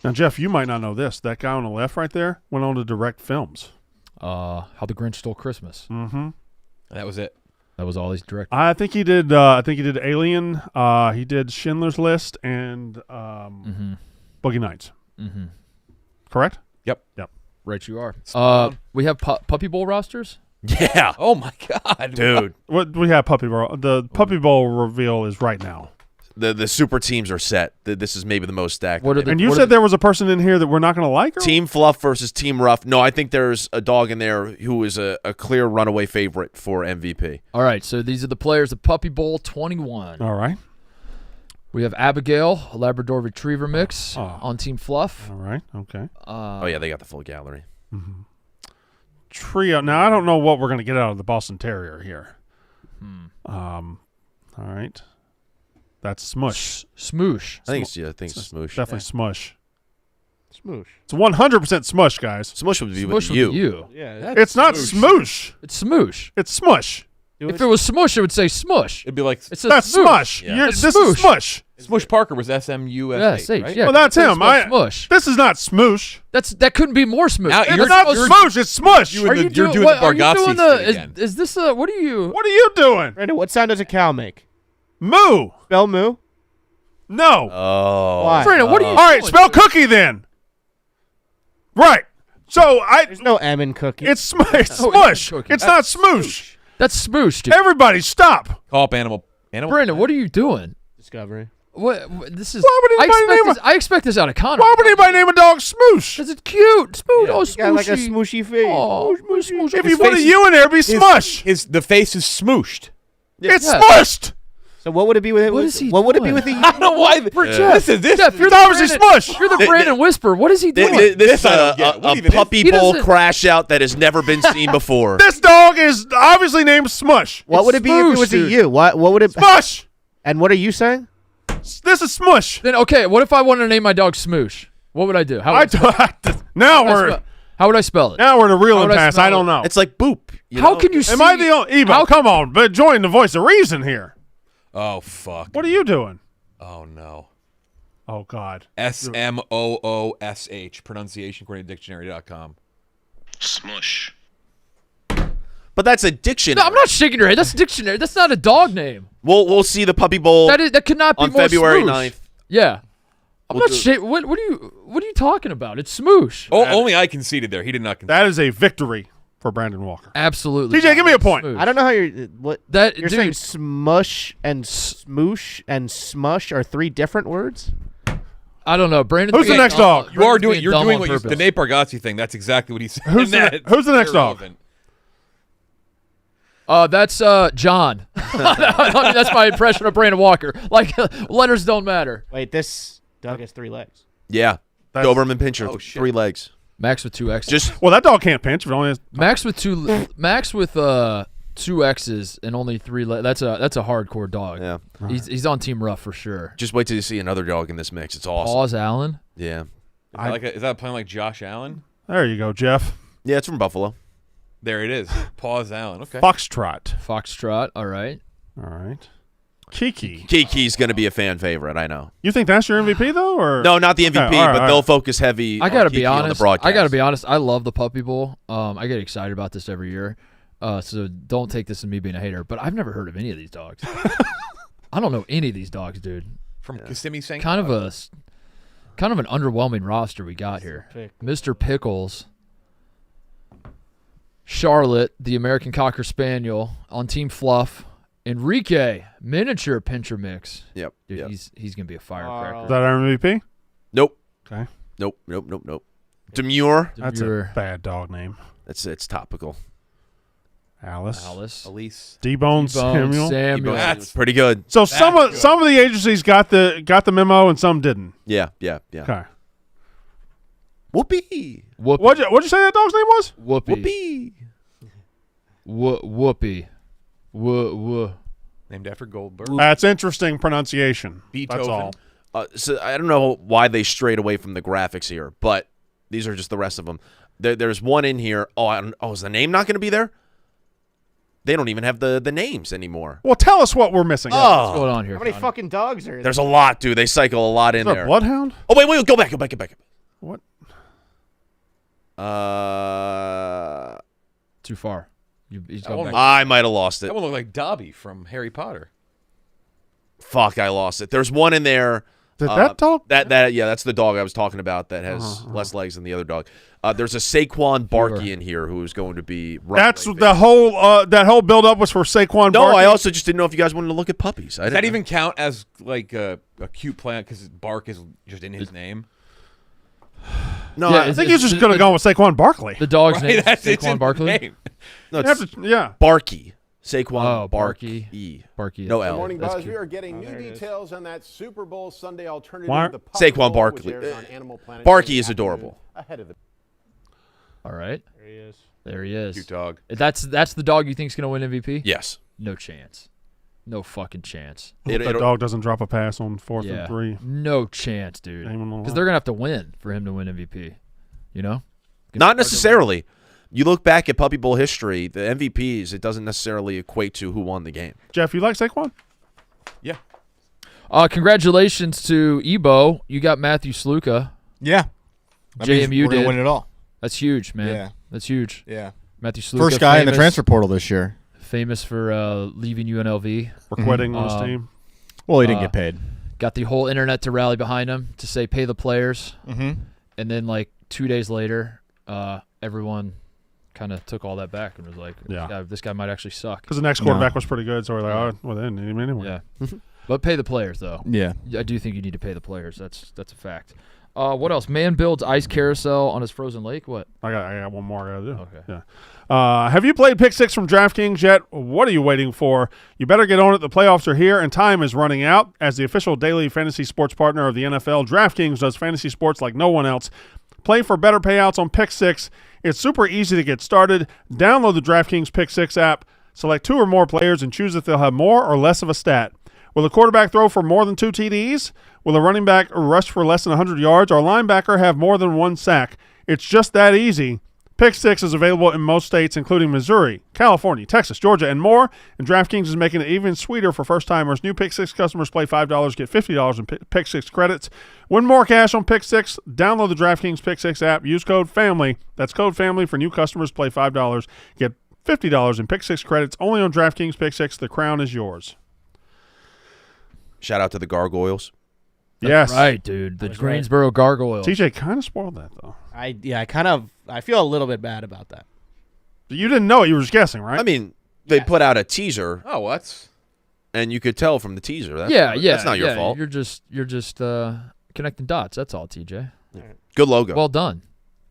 Now, Jeff, you might not know this. That guy on the left right there went on to direct films. How the Grinch Stole Christmas. Mm-hmm. That was it. That was all he's directed. I think he did. Alien. He did Schindler's List and Boogie Nights. Mm-hmm. Correct. Yep. Right, you are. We have Puppy Bowl rosters. Yeah. Oh my God, Dude. What we have Puppy Bowl. The Puppy Bowl reveal is right now. The super teams are set. This is maybe the most stacked. What are the, And you what are said there was a person in here that we're not going to like? Or? Team Fluff versus Team Rough. No, I think there's a dog in there who is a clear runaway favorite for MVP. All right, so these are the players of Puppy Bowl 21. All right. We have Abigail, a Labrador Retriever mix on Team Fluff. All right. Okay. Oh, yeah, they got the full gallery. Mm-hmm. Trio. Now, I don't know what we're going to get out of the Boston Terrier here. All right. That's Smoosh. Smoosh. I think it's Smoosh. Definitely Smush. Smoosh. It's 100% Smush, guys. Smoosh would be Smoosh with would you. be you. Yeah. It's not Smoosh. It's Smoosh. It's Smush. If it was Smush, it would say Smush. It'd be like It's a That's Smush. Yeah. This It's is Smush. Smush Parker was SMUSH, Yes, right? yeah. Well, that's him. Smush. This is not Smoosh. That couldn't be more smooth. Now It's You're- not you're- Smoosh. It's Smush. you- Are you you're doing what, the are you Bargatze doing thing again. is this what are you? What are you doing? Brandon, what sound does a cow make? Moo. Spell moo. No. Oh. Why? Brandon, what are you All right, doing? spell cookie then. Right. So There's no M in cookie. it's Smush. Oh, Smush. cookie. It's not Smoosh. That's Smoosh, dude. Everybody, stop. Call up Animal. Brandon, what are you doing? Discovery. This is. Why would anybody I expect this out of Connor. Why would anybody name a dog Smoosh? Because it's cute. Smoosh. Oh, Got like a Smooshy. smooshy face. Oh, Smoosh. If His you put a face U in there, it'd be Smush. The face is smooshed. It's Yeah. smushed. So what would it be with it? What is he What would it be doing? with the I don't know why. Jeff, This Jeff, you're It's the obviously Brandon, Smush. You're the Brandon Whisper. What is he doing? This is I don't get. What a even is- puppy He bowl doesn't- crash out that has never been seen before. This dog is obviously named Smush. What would it be if it was a Smoosh, U? What would it? Smush. And what are you saying? This is Smush. Then okay, what if I wanted to name my dog Smoosh? What would I do? How would Now I we're spell- how would I spell it? now we're in a real How would I impasse. spell I don't it? know. It's like boop. How can you see? Am I the only Ebo? How- Come on, but join the voice of reason here. Oh fuck. What are you doing? Oh no. Oh God. SMOOSH. Pronunciation according to dictionary.com. Smush. But that's a dictionary. No, I'm not shaking your head. That's a dictionary. That's not a dog name. We'll see the puppy bowl That could not be on more February Smoosh. 9th. Yeah. I'm We'll not do- What are you talking about? It's Smoosh. Oh, only I conceded there. He did not concede. That is a victory for Brandon Walker. Absolutely. TJ, give me a point. Smoosh. I don't know how you're. What That you're dude, saying? Smush and smoosh and smush are three different words. I don't know. Brandon. Who's the next dog? You are doing. You're doing what you, the Nate Bargatze thing. That's exactly what he said. Who's the next dog? That's John. I mean, that's my impression of Brandon Walker. Like letters don't matter. Wait, this dog has 3 legs. Yeah. That's- Doberman Pinscher, Oh, shit. 3 legs. Max with 2 X's. Just Well, that dog can't pinch. If it only has. Max with 2 X's and only 3 legs. That's a hardcore dog. yeah. He's on Team Rough for sure. Just wait till you see another dog in this mix. It's awesome. Pause Allen. Yeah. Is that playing like Josh Allen? There you go, Jeff. Yeah, it's from Buffalo. There it is. Pause Allen. Okay. Foxtrot. Foxtrot. All right. All right. Kiki. Kiki's going to be a fan favorite, I know. You think that's your MVP though, or No, not the MVP, Okay, all right, but all they'll right. focus heavy I gotta on Kiki be on the honest. broadcast. I gotta be honest. I love the Puppy Bowl. I get excited about this every year. So don't take this as me being a hater. But I've never heard of any of these dogs. I don't know any of these dogs, dude. From Kissimmee St. Kind of an underwhelming roster we got here. Mr. Pickles, Charlotte, the American Cocker Spaniel on Team Fluff, Enrique, miniature pincher mix. Yep. Dude, yep. he's gonna be a firecracker. is that our MVP? Nope. Okay. Nope. Demure. That's Demure. a bad dog name. It's topical. Alice. Elise. D-Bone Samuel. That's Pretty good. So some of the agencies got the memo and some didn't. Yeah. Okay. Whoopee. What'd you say that dog's name was? Whoopee. Whoopee. Whoopee. named after Goldberg. That's interesting pronunciation. That's all. Beethoven. So I don't know why they strayed away from the graphics here, but these are just the rest of them. There's one in here. Is the name not going to be there? They don't even have the names anymore. Well, tell us what we're missing. What's going on here? How many fucking dogs are there? There's a lot, dude. They cycle a lot in Is there there. a bloodhound? Oh, wait. Go back. What? Too far. He's That going one back. I might have lost it. That one looked like Dobby from Harry Potter. Fuck, I lost it. There's one in there. Did that dog? That's the dog I was talking about that has less legs than the other dog. There's a Saquon Barkley in here who is going to be. That's the whole that whole build up was for Saquon. No, Barkley? I also just didn't know if you guys wanted to look at puppies. Does that even count as like a cute plant because Bark is just in his name? No, Yeah, I think he's just going to go with Saquon Barkley. The dog's name is It's in Saquon the Barkley. name. No, it's Yeah. Barky. Saquon Oh, Barky. Barky. Barky. No Good L. Morning, That's Buzz. cute. We are getting new details on that Super Bowl Sunday alternative. Why- The Puppy Saquon Bowl, Barkley. which airs on Animal Planet Barky in the is adorable. afternoon Ahead of the All right. There he is. There he is. Cute dog. That's the dog you think's going to win MVP? Yes. No chance. No fucking chance. That dog doesn't drop a pass on 4th and 3. No chance, dude. Name him on Because the they're going to have to win for him to win MVP. You know? Not necessarily. You look back at Puppy Bowl history, the MVPs, it doesn't necessarily equate to who won the game. Jeff, you like Saquon? Yeah. Congratulations to Ebo. You got Matthew Sluka. Yeah. JMU we're gonna did. win it all. That's huge, man. Yeah. That's huge. Yeah. Matthew Sluka. First guy in the famous- transfer portal this year. Famous for leaving UNLV. For quitting on his team? Well, he didn't get paid. Got the whole internet to rally behind him to say pay the players. Mm-hmm. And then like 2 days later, everyone kind of took all that back and was like, this guy might actually suck. Because the next quarterback was pretty good, so we're like, they didn't need him anyway. Yeah. But pay the players, though. Yeah. I do think you need to pay the players. That's a fact. What else? Man builds ice carousel on his frozen lake. What? I got one more I got to do. Okay. Yeah. Have you played Pick Six from DraftKings yet? What are you waiting for? You better get on it. The playoffs are here, and time is running out. As the official daily fantasy sports partner of the NFL, DraftKings does fantasy sports like no one else. Play for better payouts on Pick Six. It's super easy to get started. Download the DraftKings Pick Six app. Select 2 or more players and choose if they'll have more or less of a stat. Will a quarterback throw for more than 2 TDs? Will a running back rush for less than 100 yards? Or a linebacker have more than 1 sack? It's just that easy. Pick Six is available in most states, including Missouri, California, Texas, Georgia, and more. And DraftKings is making it even sweeter for first-timers. New Pick Six customers play $5, get $50 in Pick Six credits. Win more cash on Pick Six. Download the DraftKings Pick Six app. Use code FAMILY. That's code FAMILY for new customers. Play $5, get $50 in Pick Six credits. Only on DraftKings Pick Six. The crown is yours. Shout out to the Gargoyles. Yes. Right, dude. The Greensboro Gargoyles. TJ kind of spoiled that, though. I feel a little bit bad about that. You didn't know it. You were just guessing, right? I mean, they put out a teaser, Oh, what? and you could tell from the teaser. That's That's not your fault. You're just connecting dots. That's all, TJ. Good logo. Well done.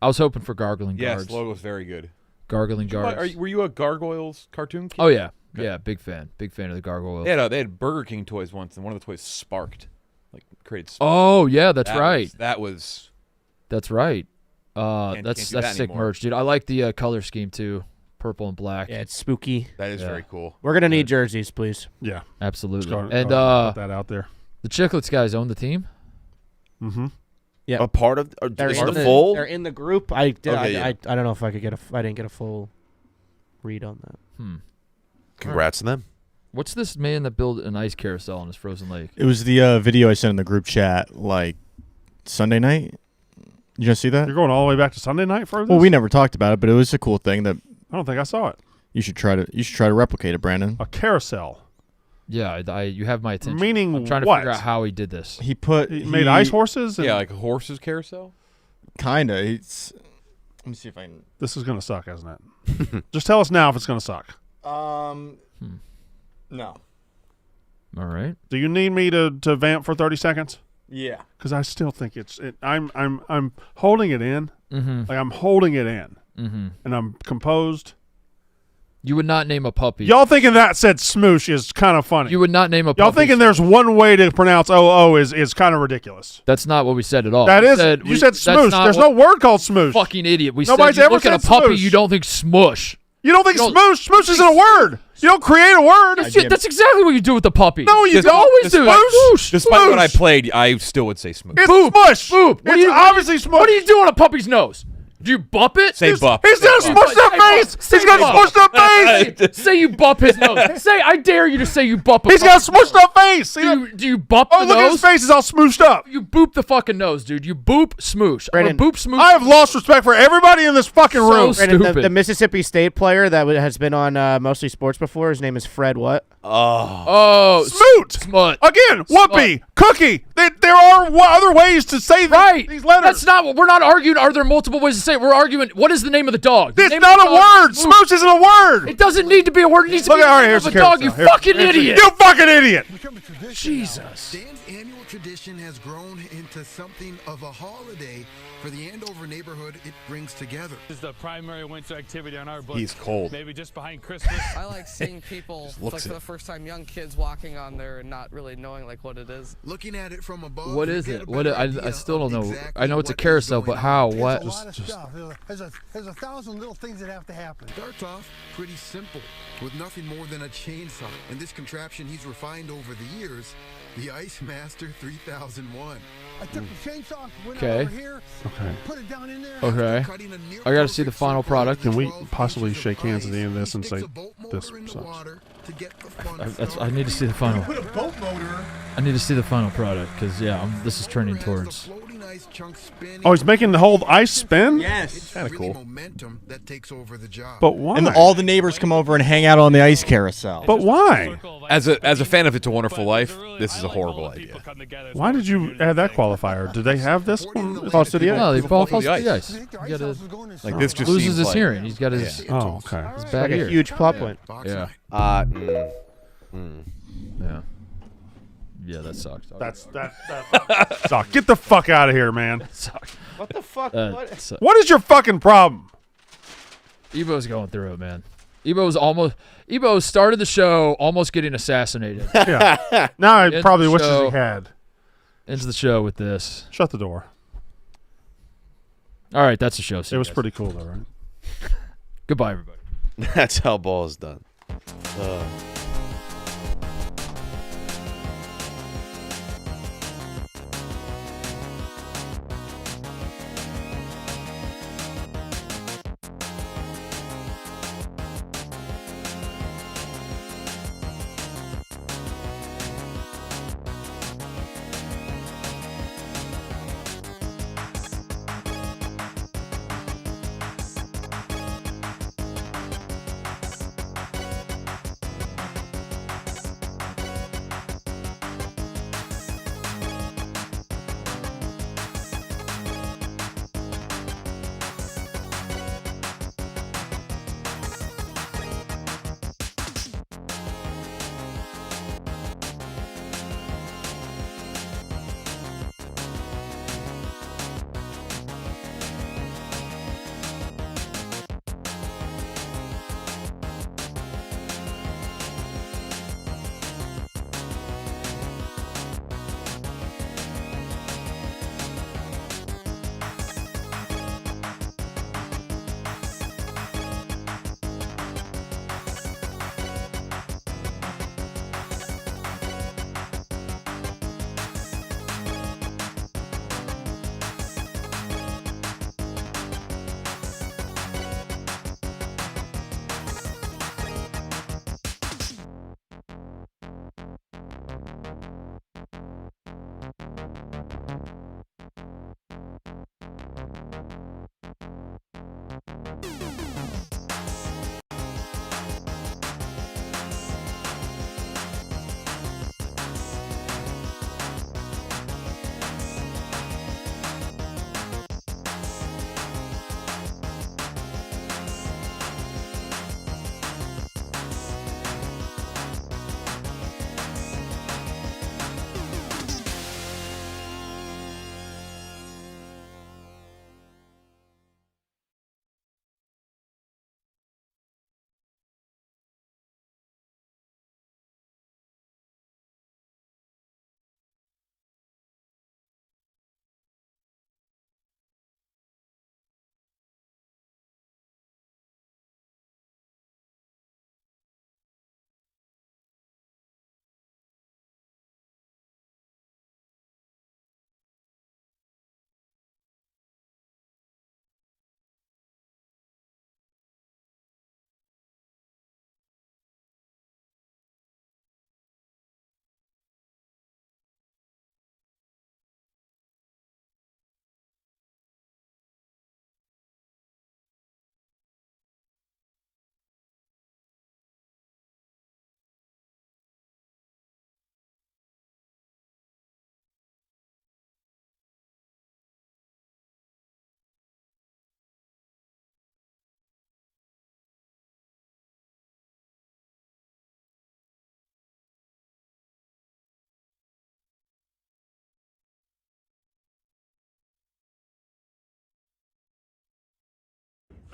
I was hoping for gargling Yes, guards. logo was very good. Gargling guards. Were you a Gargoyles cartoon kid? Oh yeah, yeah. Big fan of the Gargoyles. They had Burger King toys once, and one of the toys sparked, like created. Spark. Oh yeah, that's right. That was. That's right. Can't That's do that sick anymore. merch, dude. I like the color scheme too, purple and black. Yeah, it's spooky. That is very cool. We're gonna need jerseys, please. Yeah. Absolutely. Just And put that out there. the Chicklets guys own the team. Mm-hmm. Yeah, a part of they're is in the the full. They're in the group. I did. Okay, yeah. I don't know if I could get I didn't get a full read on that. Congrats to them. What's this man that built an ice carousel on his frozen lake? It was the video I sent in the group chat like Sunday night. You gonna see that? You're going all the way back to Sunday night for this? Well, we never talked about it, but it was a cool thing that I don't think I saw it. you should try to replicate it, Brandon. A carousel. Yeah, you have my attention. Meaning I'm trying to what? figure out how he did this. He made ice horses? And Yeah, like a horse's carousel. Kinda. Let me see if I can. This is going to suck, isn't it? Just tell us now if it's going to suck. No. All right. Do you need me to vamp for 30 seconds? Yeah. Because I still think I'm holding it in. Mm-hmm. Like I'm holding it in. and I'm composed. You would not name a puppy. Y'all thinking that said Smoosh is kind of funny. You would not name a puppy. Y'all thinking there's one way to pronounce OO is kind of ridiculous. That's not what we said at all. That is. You said Smoosh. There's no word called Smoosh. Fucking idiot. We Nobody's said you ever look at a said puppy, Smoosh. you don't think Smoosh. You don't think Smoosh? Smoosh isn't a word. You don't create a word. That's exactly what you do with the puppy. No, you don't. always do. Smoosh. Despite what I played, I still would say Smoosh. It's Boop. Smush. Boop. It's obviously Smush. What do you do on a puppy's nose? Do you bump it? Say buff. He's got a smushed up face. He's got a smushed up face. Say you bump his nose. Say, I dare you to say you bump a He's got a puppy's smushed up face. Do you bump Oh, the look at his nose? face. He's all smooshed up. You boop the fucking nose, dude. You boop Smoosh. I'm Brandon, gonna boop Smoosh. I have lost respect for everybody in this fucking room. So Brandon, stupid. the Mississippi State player that has been on Mostly Sports before, his name is Fred what? Oh, Smoot. smut. Again, whoopee, cookie. There are other ways to say Right. these letters. That's not what we're not arguing. Are there multiple ways to say it? We're arguing what is the name of the dog? The It's name not of a the dog word. is Smoosh. Smoosh isn't a word. It doesn't need to be a word. It needs to Look be at- the all right, name here's of the a dog. You carousel. fucking idiot. You fucking idiot. Jesus. Dan's annual tradition has grown into something of a holiday for the Andover neighborhood it brings together. This is the primary winter activity on our book. He's cold. Maybe just behind Christmas. I like seeing people, like for the first time, young kids walking on there and not really knowing like what it is. Looking at it from above, What you is get it? a What? better I idea still don't of know. exactly I know it's a what is carousel, but going how? on. What? There's a lot of stuff. There's a thousand little things that have to happen. Starts off pretty simple, with nothing more than a chainsaw. And this contraption he's refined over the years, the Ice Master 3001. I took the chainsaw, went Okay. over here, put it down in there. Okay. Cutting a near I got to see the perfect final circle product. Can we 12 possibly inches of shake hands at the ice. end of this and Sticks say a boat this motor in the sucks? water to get the fun I need to see the final. Put a boat motor. I need to see the final product because this is trending Has towards. the floating ice chunk spinning. Oh, he's making the whole ice spin? Yes. It's Kinda really cool. momentum that takes over the job. But why? And all the neighbors come over and hang out on the ice carousel. But why? As a fan of It's a Wonderful Life, this is a horrible idea. Why did you add that qualifier? Did they have this one? Falls to the ice. No, they fall Fall to to the the ice. ice. You gotta Like this just loses seems his like, hearing. He's got his Oh, okay. bad Like a ear. huge plot point. Yeah. Yeah. Yeah, that sucks. That sucks. Get the fuck out of here, man. sucks. What the fuck? What is your fucking problem? Ebo's going through it, man. Ebo started the show almost getting assassinated. Yeah. Now I End probably the wishes show. he had. Ends the show with this. Shut the door. All right, that's the show. See It you was guys. pretty cool, though, right? Goodbye, everybody. That's how ball is done.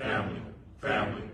family, family.